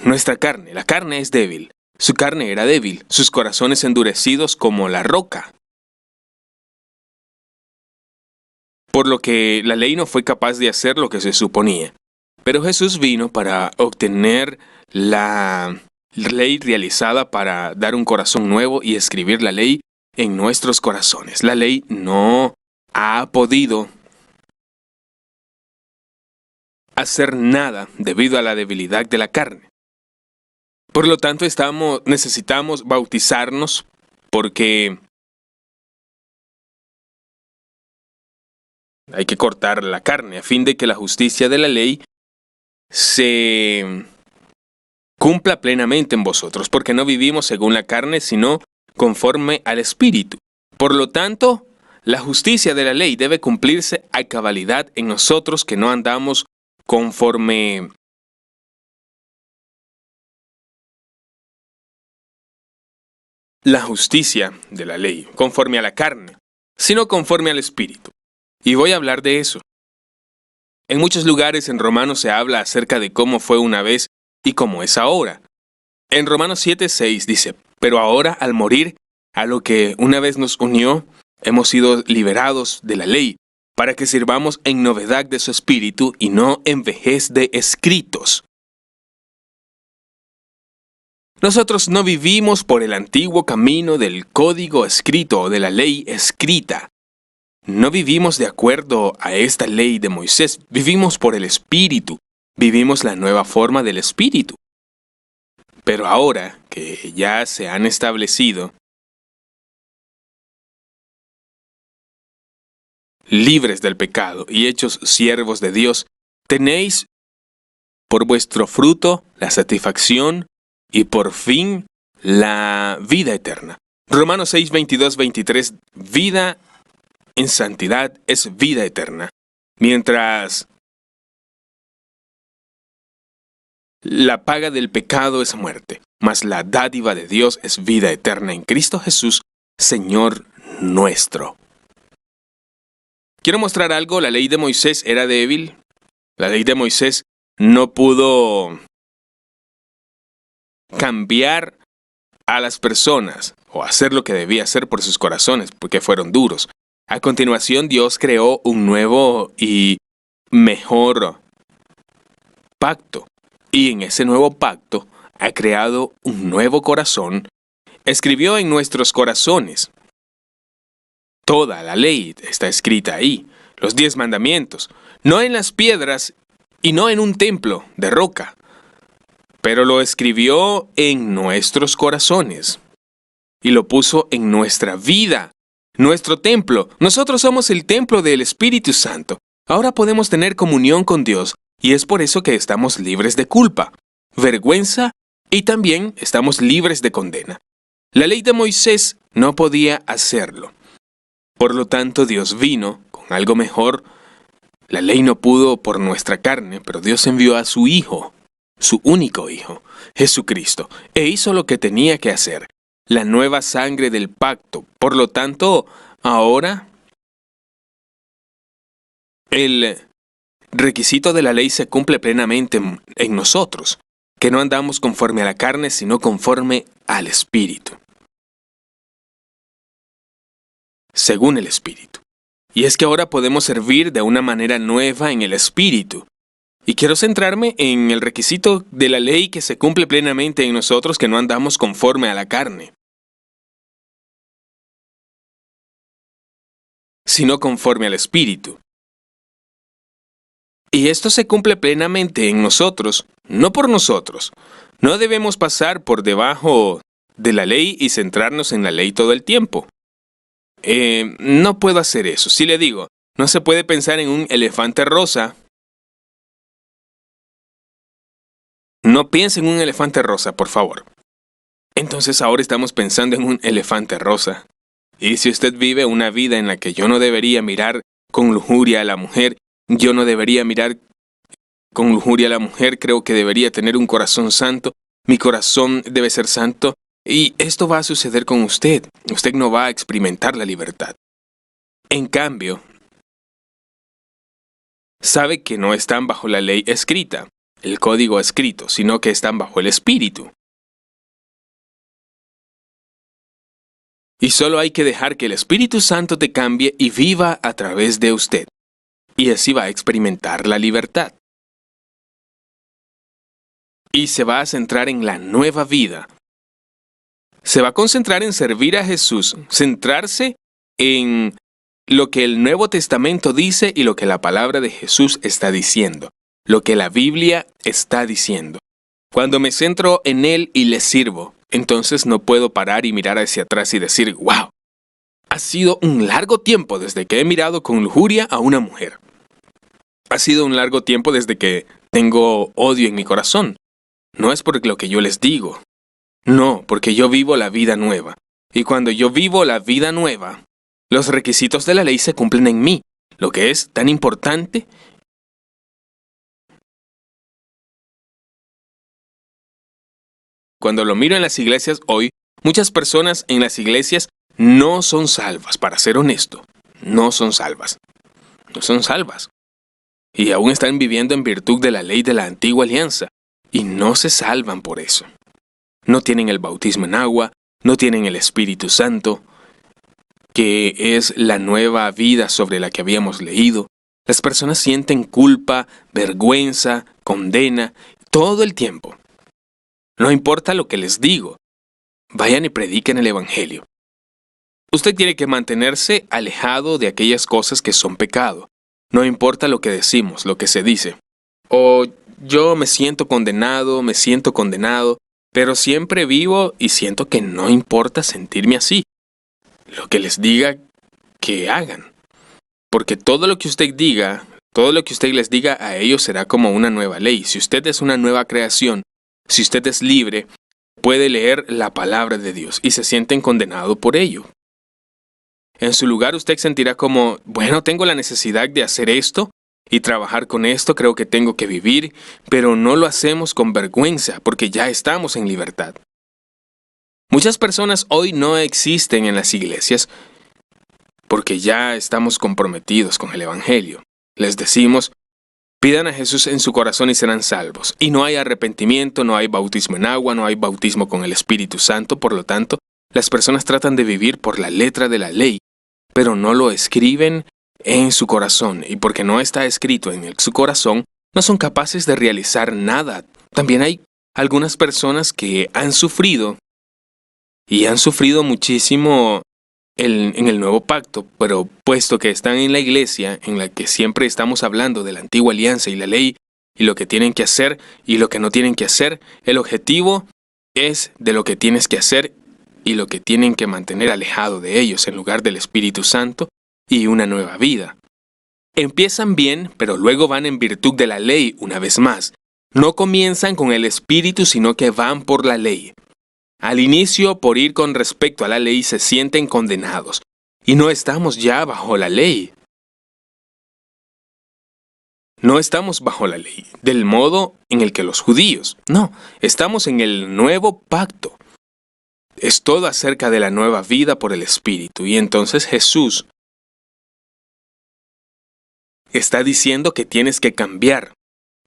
Nuestra carne, la carne es débil. Su carne era débil, sus corazones endurecidos como la roca. Por lo que la ley no fue capaz de hacer lo que se suponía. Pero Jesús vino para obtener la ley realizada para dar un corazón nuevo y escribir la ley en nuestros corazones. La ley no ha podido hacer nada debido a la debilidad de la carne. Por lo tanto, necesitamos bautizarnos porque hay que cortar la carne a fin de que la justicia de la ley se cumpla plenamente en vosotros, porque no vivimos según la carne, sino conforme al Espíritu. Por lo tanto, la justicia de la ley debe cumplirse a cabalidad en nosotros que no andamos conforme la justicia de la ley, conforme a la carne, sino conforme al Espíritu. Y voy a hablar de eso. En muchos lugares en Romanos se habla acerca de cómo fue una vez y cómo es ahora. En Romanos 7:6 dice, pero ahora al morir a lo que una vez nos unió, hemos sido liberados de la ley, para que sirvamos en novedad de su espíritu y no en vejez de escritos. Nosotros no vivimos por el antiguo camino del código escrito o de la ley escrita. No vivimos de acuerdo a esta ley de Moisés, vivimos por el Espíritu, vivimos la nueva forma del Espíritu. Pero ahora que ya se han establecido libres del pecado y hechos siervos de Dios, tenéis por vuestro fruto la satisfacción y por fin la vida eterna. Romanos 6, 22, 23, vida en santidad es vida eterna. Mientras la paga del pecado es muerte, mas la dádiva de Dios es vida eterna en Cristo Jesús, Señor nuestro. Quiero mostrar algo, la ley de Moisés era débil. La ley de Moisés no pudo cambiar a las personas o hacer lo que debía hacer por sus corazones, porque fueron duros. A continuación, Dios creó un nuevo y mejor pacto. Y en ese nuevo pacto ha creado un nuevo corazón, escribió en nuestros corazones. Toda la ley está escrita ahí, los 10 mandamientos, no en las piedras y no en un templo de roca, pero lo escribió en nuestros corazones y lo puso en nuestra vida, nuestro templo. Nosotros somos el templo del Espíritu Santo. Ahora podemos tener comunión con Dios y es por eso que estamos libres de culpa, vergüenza y también estamos libres de condena. La ley de Moisés no podía hacerlo. Por lo tanto, Dios vino con algo mejor. La ley no pudo por nuestra carne, pero Dios envió a su Hijo, su único Hijo, Jesucristo, e hizo lo que tenía que hacer, la nueva sangre del pacto. Por lo tanto, ahora el requisito de la ley se cumple plenamente en nosotros, que no andamos conforme a la carne, sino conforme al Espíritu. Según el Espíritu. Y es que ahora podemos servir de una manera nueva en el Espíritu. Y quiero centrarme en el requisito de la ley que se cumple plenamente en nosotros, que no andamos conforme a la carne, sino conforme al Espíritu. Y esto se cumple plenamente en nosotros, no por nosotros. No debemos pasar por debajo de la ley y centrarnos en la ley todo el tiempo. No puedo hacer eso. Si le digo, no se puede pensar en un elefante rosa. No piense en un elefante rosa, por favor. Entonces ahora estamos pensando en un elefante rosa. Y si usted vive una vida en la que yo no debería mirar con lujuria a la mujer, yo no debería mirar con lujuria a la mujer, creo que debería tener un corazón santo, mi corazón debe ser santo, y esto va a suceder con usted. Usted no va a experimentar la libertad. En cambio, sabe que no están bajo la ley escrita, el código escrito, sino que están bajo el Espíritu. Y solo hay que dejar que el Espíritu Santo te cambie y viva a través de usted. Y así va a experimentar la libertad. Y se va a centrar en la nueva vida. Se va a concentrar en servir a Jesús, centrarse en lo que el Nuevo Testamento dice y lo que la palabra de Jesús está diciendo, lo que la Biblia está diciendo. Cuando me centro en Él y le sirvo, entonces no puedo parar y mirar hacia atrás y decir, wow, ha sido un largo tiempo desde que he mirado con lujuria a una mujer. Ha sido un largo tiempo desde que tengo odio en mi corazón. No es por lo que yo les digo. No, porque yo vivo la vida nueva. Y cuando yo vivo la vida nueva, los requisitos de la ley se cumplen en mí, lo que es tan importante. Cuando lo miro en las iglesias hoy, muchas personas en las iglesias no son salvas, para ser honesto. No son salvas. No son salvas. Y aún están viviendo en virtud de la ley de la antigua alianza. Y no se salvan por eso. No tienen el bautismo en agua, no tienen el Espíritu Santo, que es la nueva vida sobre la que habíamos leído. Las personas sienten culpa, vergüenza, condena, todo el tiempo. No importa lo que les digo. Vayan y prediquen el Evangelio. Usted tiene que mantenerse alejado de aquellas cosas que son pecado. No importa lo que decimos, lo que se dice. O yo me siento condenado, pero siempre vivo y siento que no importa sentirme así. Lo que les diga que hagan. Porque todo lo que usted diga, todo lo que usted les diga a ellos será como una nueva ley. Si usted es una nueva creación, si usted es libre, puede leer la palabra de Dios y se sienten condenados por ello. En su lugar usted sentirá como, bueno, tengo la necesidad de hacer esto y trabajar con esto, creo que tengo que vivir, pero no lo hacemos con vergüenza porque ya estamos en libertad. Muchas personas hoy no existen en las iglesias porque ya estamos comprometidos con el Evangelio. Les decimos, pidan a Jesús en su corazón y serán salvos. Y no hay arrepentimiento, no hay bautismo en agua, no hay bautismo con el Espíritu Santo, por lo tanto, las personas tratan de vivir por la letra de la ley, pero no lo escriben en su corazón, y porque no está escrito en su corazón, no son capaces de realizar nada. También hay algunas personas que han sufrido, y han sufrido muchísimo en el nuevo pacto, pero puesto que están en la iglesia, en la que siempre estamos hablando de la antigua alianza y la ley, y lo que tienen que hacer y lo que no tienen que hacer, el objetivo es de lo que tienes que hacer y lo que tienen que mantener alejado de ellos en lugar del Espíritu Santo y una nueva vida. Empiezan bien, pero luego van en virtud de la ley una vez más. No comienzan con el Espíritu, sino que van por la ley. Al inicio, por ir con respecto a la ley, se sienten condenados. Y no estamos ya bajo la ley. No estamos bajo la ley, del modo en el que los judíos. No, estamos en el nuevo pacto. Es todo acerca de la nueva vida por el Espíritu. Y entonces Jesús está diciendo que tienes que cambiar,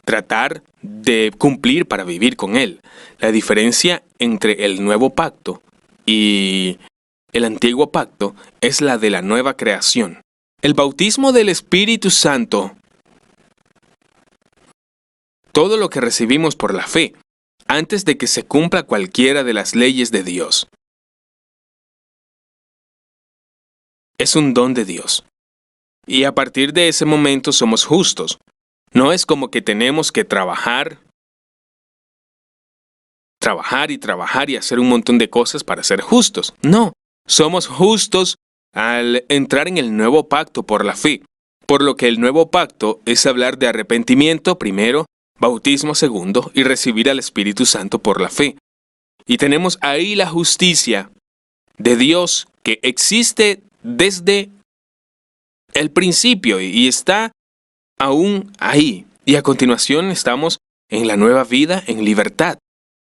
tratar de cumplir para vivir con Él. La diferencia entre el nuevo pacto y el antiguo pacto es la de la nueva creación. El bautismo del Espíritu Santo, todo lo que recibimos por la fe, antes de que se cumpla cualquiera de las leyes de Dios. Es un don de Dios. Y a partir de ese momento somos justos. No es como que tenemos que trabajar y hacer un montón de cosas para ser justos. No, somos justos al entrar en el nuevo pacto por la fe. Por lo que el nuevo pacto es hablar de arrepentimiento primero, bautismo segundo y recibir al Espíritu Santo por la fe. Y tenemos ahí la justicia de Dios que existe desde el principio y está aún ahí. Y a continuación estamos en la nueva vida en libertad.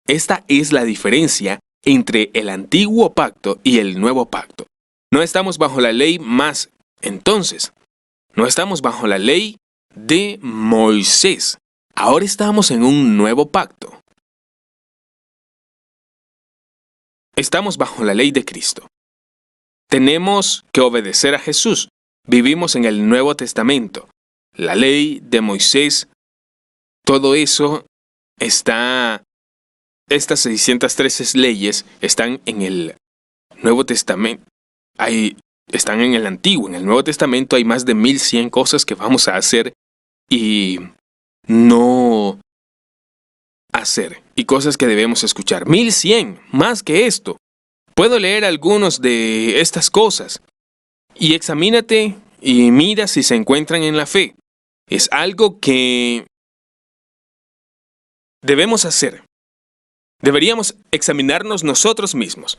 Esta es la diferencia entre el antiguo pacto y el nuevo pacto. No estamos bajo la ley más entonces. No estamos bajo la ley de Moisés. Ahora estamos en un nuevo pacto. Estamos bajo la ley de Cristo. Tenemos que obedecer a Jesús. Vivimos en el Nuevo Testamento. La ley de Moisés, todo eso está... Estas 613 leyes están en el Nuevo Testamento. Están en el Antiguo. En el Nuevo Testamento hay más de 1100 cosas que vamos a hacer y no hacer. Y cosas que debemos escuchar. 1100, más que esto. Puedo leer algunos de estas cosas. Y examínate y mira si se encuentran en la fe. Es algo que debemos hacer. Deberíamos examinarnos nosotros mismos.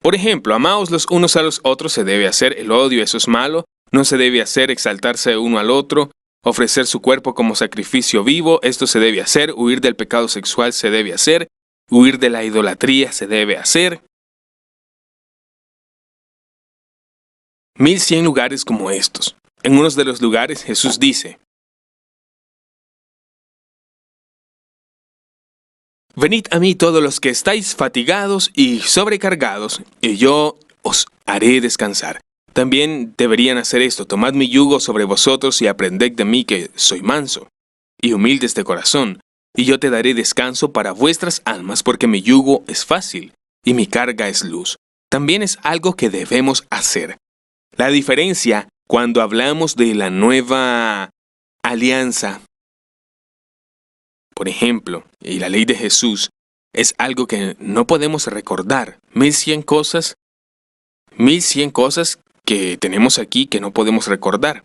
Por ejemplo, amaos los unos a los otros se debe hacer, el odio, eso es malo, no se debe hacer exaltarse uno al otro, ofrecer su cuerpo como sacrificio vivo, esto se debe hacer, huir del pecado sexual se debe hacer, huir de la idolatría se debe hacer. 1100 lugares como estos. En uno de los lugares Jesús dice, venid a mí todos los que estáis fatigados y sobrecargados, y yo os haré descansar. También deberían hacer esto, tomad mi yugo sobre vosotros y aprended de mí que soy manso y humilde de corazón, y yo te daré descanso para vuestras almas, porque mi yugo es fácil y mi carga es luz. También es algo que debemos hacer. La diferencia cuando hablamos de la nueva alianza, por ejemplo, y la ley de Jesús, es algo que no podemos recordar. 1100 cosas que tenemos aquí que no podemos recordar.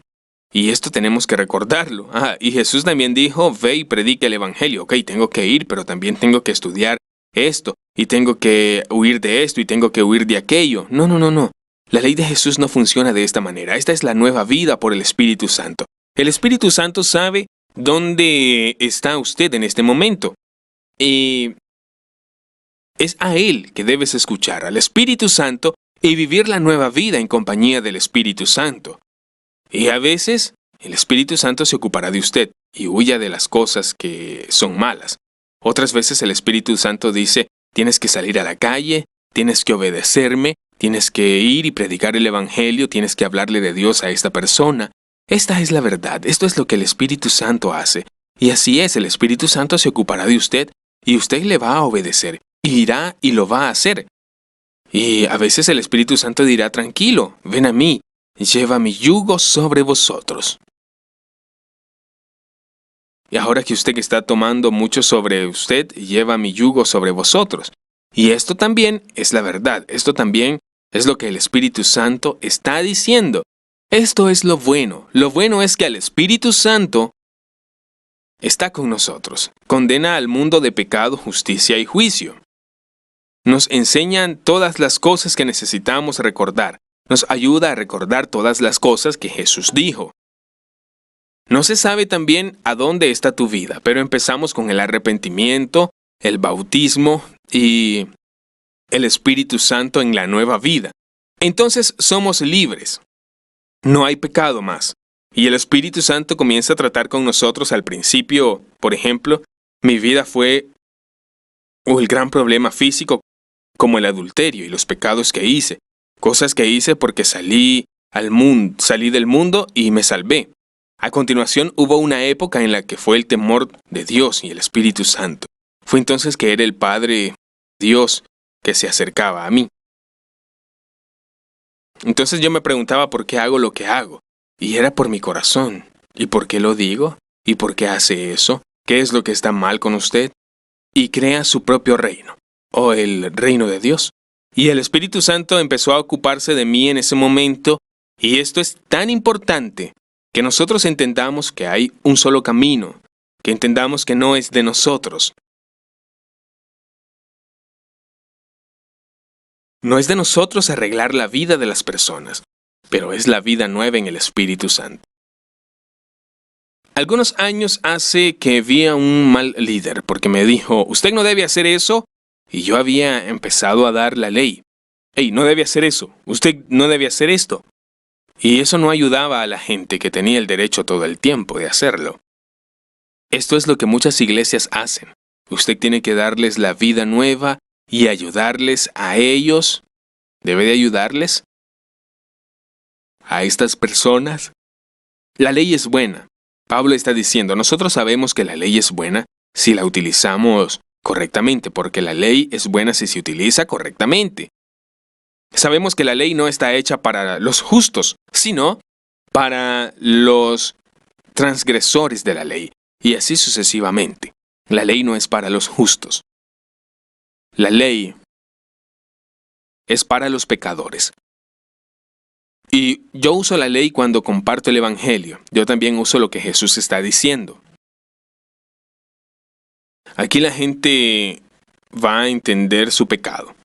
Y esto tenemos que recordarlo. Y Jesús también dijo, ve y predica el evangelio. Ok, tengo que ir, pero también tengo que estudiar esto, y tengo que huir de esto, y tengo que huir de aquello. No. La ley de Jesús no funciona de esta manera. Esta es la nueva vida por el Espíritu Santo. El Espíritu Santo sabe dónde está usted en este momento. Y es a Él que debes escuchar, al Espíritu Santo, y vivir la nueva vida en compañía del Espíritu Santo. Y a veces, el Espíritu Santo se ocupará de usted y huya de las cosas que son malas. Otras veces el Espíritu Santo dice, tienes que salir a la calle, tienes que obedecerme, tienes que ir y predicar el Evangelio, tienes que hablarle de Dios a esta persona. Esta es la verdad, esto es lo que el Espíritu Santo hace. Y así es, el Espíritu Santo se ocupará de usted y usted le va a obedecer, y irá y lo va a hacer. Y a veces el Espíritu Santo dirá, tranquilo, ven a mí, lleva mi yugo sobre vosotros. Y ahora que usted está tomando mucho sobre usted, lleva mi yugo sobre vosotros. Y esto también es la verdad, esto también es lo que el Espíritu Santo está diciendo. Esto es lo bueno. Lo bueno es que el Espíritu Santo está con nosotros. Condena al mundo de pecado, justicia y juicio. Nos enseñan todas las cosas que necesitamos recordar. Nos ayuda a recordar todas las cosas que Jesús dijo. No se sabe también a dónde está tu vida, pero empezamos con el arrepentimiento, el bautismo y el Espíritu Santo en la nueva vida. Entonces somos libres. No hay pecado más. Y el Espíritu Santo comienza a tratar con nosotros al principio. Por ejemplo, mi vida fue el gran problema físico, como el adulterio y los pecados que hice. Cosas que hice porque salí del mundo y me salvé. A continuación hubo una época en la que fue el temor de Dios y el Espíritu Santo. Fue entonces que era el Padre Dios que se acercaba a mí. Entonces yo me preguntaba por qué hago lo que hago. Y era por mi corazón. ¿Y por qué lo digo? ¿Y por qué hace eso? ¿Qué es lo que está mal con usted? Y crea su propio reino, o el reino de Dios. Y el Espíritu Santo empezó a ocuparse de mí en ese momento, y esto es tan importante, que nosotros entendamos que hay un solo camino, que entendamos que no es de nosotros. No es de nosotros arreglar la vida de las personas, pero es la vida nueva en el Espíritu Santo. Algunos años hace que vi a un mal líder porque me dijo, usted no debe hacer eso, y yo había empezado a dar la ley. Hey, no debe hacer eso, usted no debe hacer esto. Y eso no ayudaba a la gente que tenía el derecho todo el tiempo de hacerlo. Esto es lo que muchas iglesias hacen. Usted tiene que darles la vida nueva y ayudarles a ellos. ¿Debe de ayudarles a estas personas? La ley es buena. Pablo está diciendo, nosotros sabemos que la ley es buena si la utilizamos correctamente, porque la ley es buena si se utiliza correctamente. Sabemos que la ley no está hecha para los justos, sino para los transgresores de la ley, y así sucesivamente. La ley no es para los justos. La ley es para los pecadores. Y yo uso la ley cuando comparto el Evangelio. Yo también uso lo que Jesús está diciendo. Aquí la gente va a entender su pecado.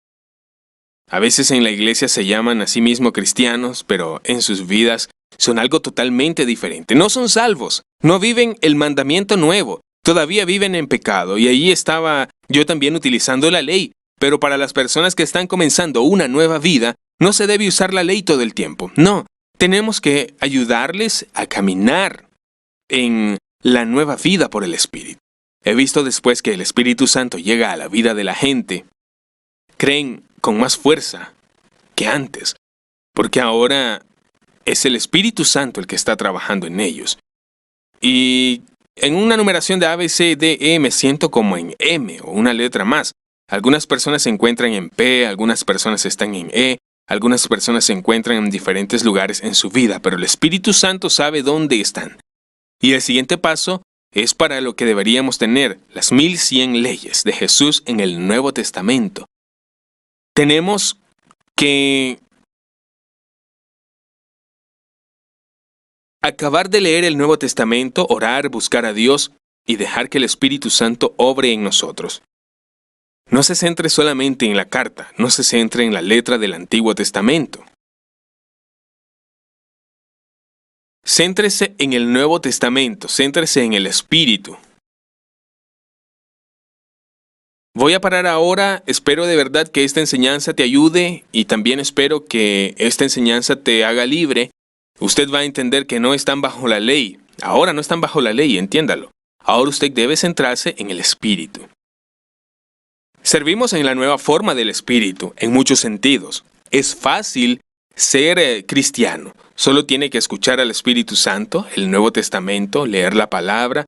A veces en la iglesia se llaman a sí mismos cristianos, pero en sus vidas son algo totalmente diferente. No son salvos, no viven el mandamiento nuevo, todavía viven en pecado. Y ahí estaba yo también utilizando la ley. Pero para las personas que están comenzando una nueva vida, no se debe usar la ley todo el tiempo. No, tenemos que ayudarles a caminar en la nueva vida por el Espíritu. He visto después que el Espíritu Santo llega a la vida de la gente, creen con más fuerza que antes, porque ahora es el Espíritu Santo el que está trabajando en ellos. Y en una numeración de A, B, C, D, E me siento como en M o una letra más. Algunas personas se encuentran en P, algunas personas están en E, algunas personas se encuentran en diferentes lugares en su vida, pero el Espíritu Santo sabe dónde están. Y el siguiente paso es para lo que deberíamos tener, las 1100 leyes de Jesús en el Nuevo Testamento. Tenemos que acabar de leer el Nuevo Testamento, orar, buscar a Dios y dejar que el Espíritu Santo obre en nosotros. No se centre solamente en la carta, no se centre en la letra del Antiguo Testamento. Céntrese en el Nuevo Testamento, céntrese en el Espíritu. Voy a parar ahora, espero de verdad que esta enseñanza te ayude y también espero que esta enseñanza te haga libre. Usted va a entender que no están bajo la ley. Ahora no están bajo la ley, entiéndalo. Ahora usted debe centrarse en el Espíritu. Servimos en la nueva forma del Espíritu, en muchos sentidos. Es fácil ser cristiano. Solo tiene que escuchar al Espíritu Santo, el Nuevo Testamento, leer la palabra,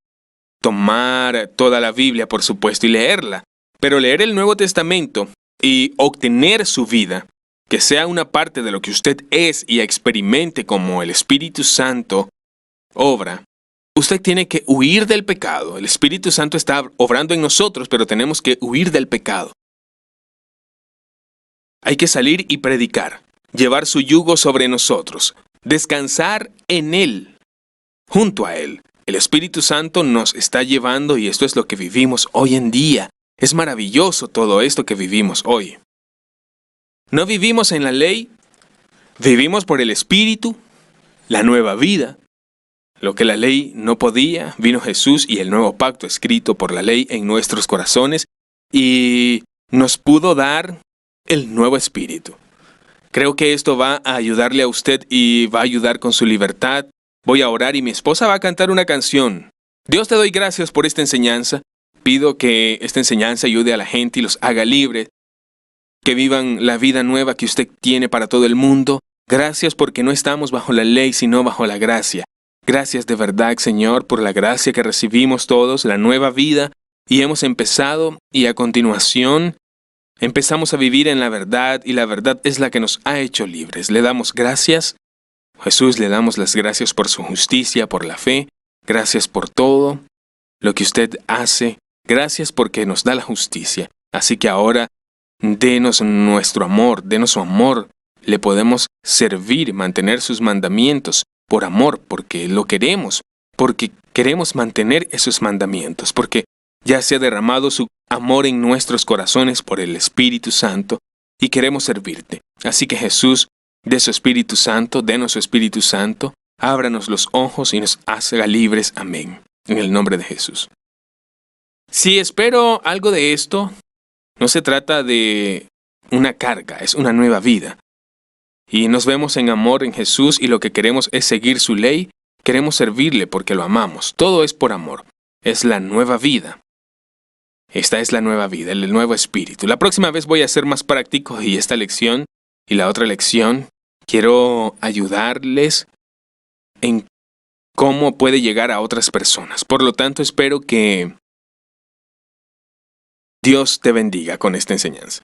tomar toda la Biblia, por supuesto, y leerla. Pero leer el Nuevo Testamento y obtener su vida, que sea una parte de lo que usted es y experimente como el Espíritu Santo obra, usted tiene que huir del pecado. El Espíritu Santo está obrando en nosotros, pero tenemos que huir del pecado. Hay que salir y predicar, llevar su yugo sobre nosotros, descansar en Él, junto a Él. El Espíritu Santo nos está llevando y esto es lo que vivimos hoy en día. Es maravilloso todo esto que vivimos hoy. No vivimos en la ley, vivimos por el Espíritu, la nueva vida. Lo que la ley no podía, vino Jesús y el nuevo pacto escrito por la ley en nuestros corazones y nos pudo dar el nuevo espíritu. Creo que esto va a ayudarle a usted y va a ayudar con su libertad. Voy a orar y mi esposa va a cantar una canción. Dios, te doy gracias por esta enseñanza. Pido que esta enseñanza ayude a la gente y los haga libres, que vivan la vida nueva que usted tiene para todo el mundo. Gracias porque no estamos bajo la ley, sino bajo la gracia. Gracias de verdad, Señor, por la gracia que recibimos todos, la nueva vida, y hemos empezado, y a continuación empezamos a vivir en la verdad, y la verdad es la que nos ha hecho libres. Le damos gracias. Jesús, le damos las gracias por su justicia, por la fe. Gracias por todo lo que usted hace. Gracias porque nos da la justicia. Así que ahora, denos nuestro amor, denos su amor. Le podemos servir, mantener sus mandamientos. Por amor, porque lo queremos, porque queremos mantener esos mandamientos, porque ya se ha derramado su amor en nuestros corazones por el Espíritu Santo y queremos servirte. Así que Jesús, de su Espíritu Santo, denos su Espíritu Santo, ábranos los ojos y nos haga libres. Amén. En el nombre de Jesús. Si espero algo de esto, no se trata de una carga, es una nueva vida. Y nos vemos en amor en Jesús y lo que queremos es seguir su ley, queremos servirle porque lo amamos. Todo es por amor. Es la nueva vida. Esta es la nueva vida, el nuevo espíritu. La próxima vez voy a ser más práctico y esta lección y la otra lección quiero ayudarles en cómo puede llegar a otras personas. Por lo tanto, espero que Dios te bendiga con esta enseñanza.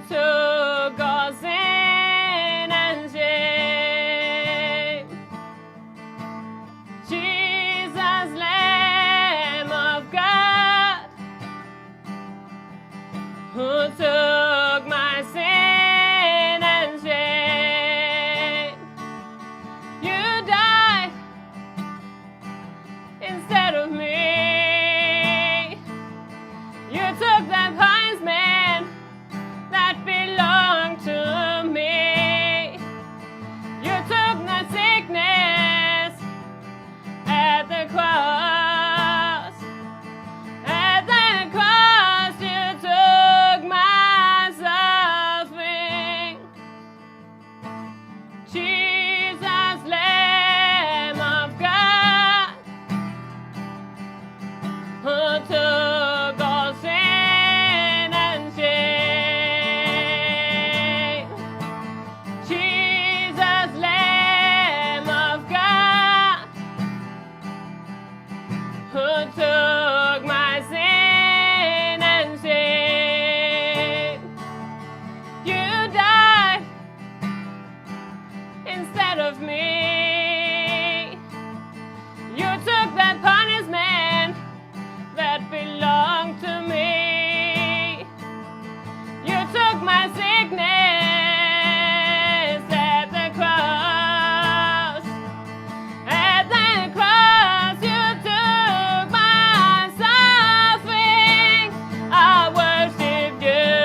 Took all sin and shame. Jesus, Lamb of God, who took my sin and shame. instead of me. You took that punishment that belonged to me. You took my sickness at the cross. At the cross, you took my suffering. I worship you.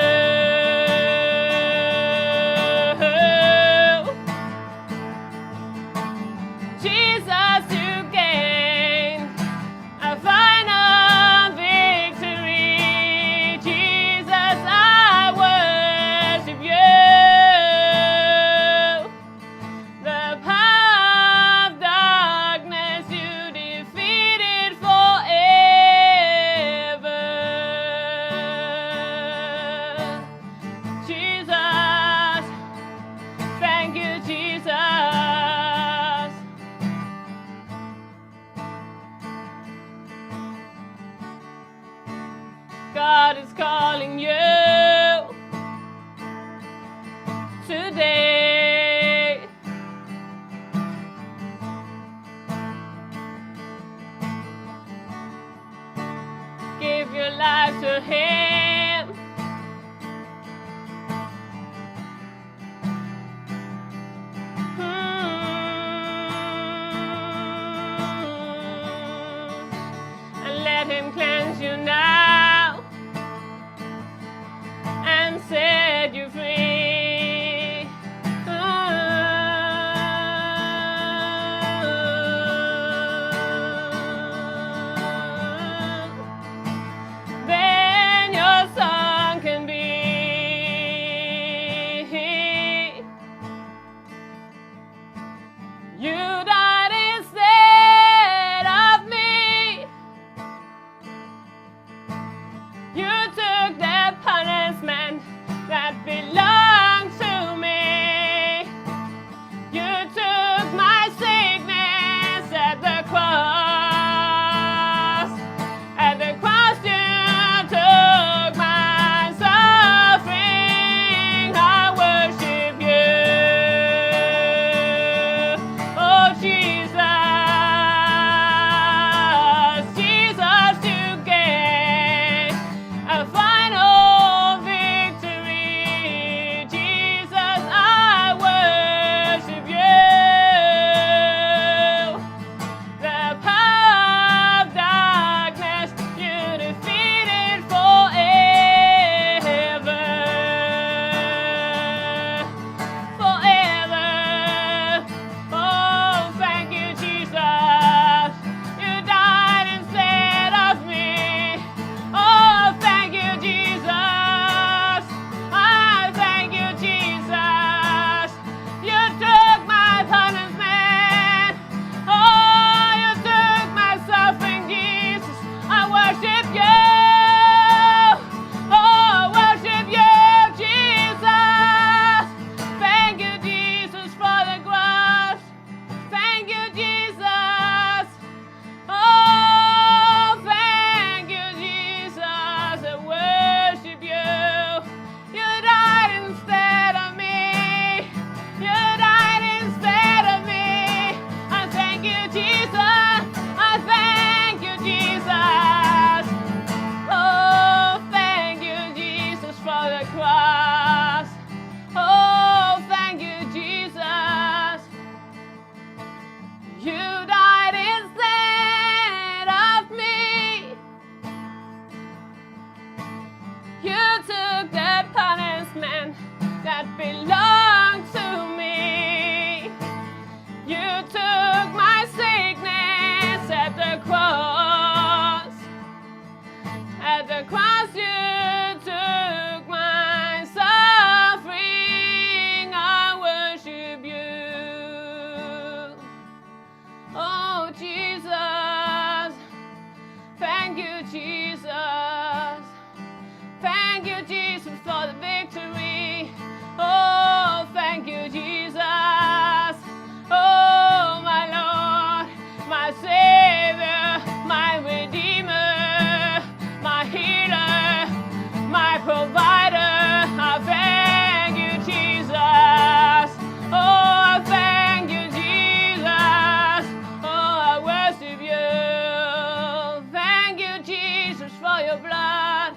for your blood.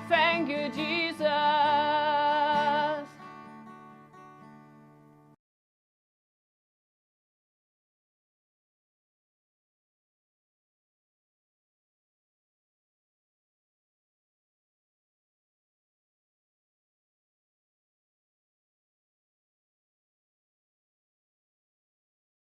Thank you, Jesus.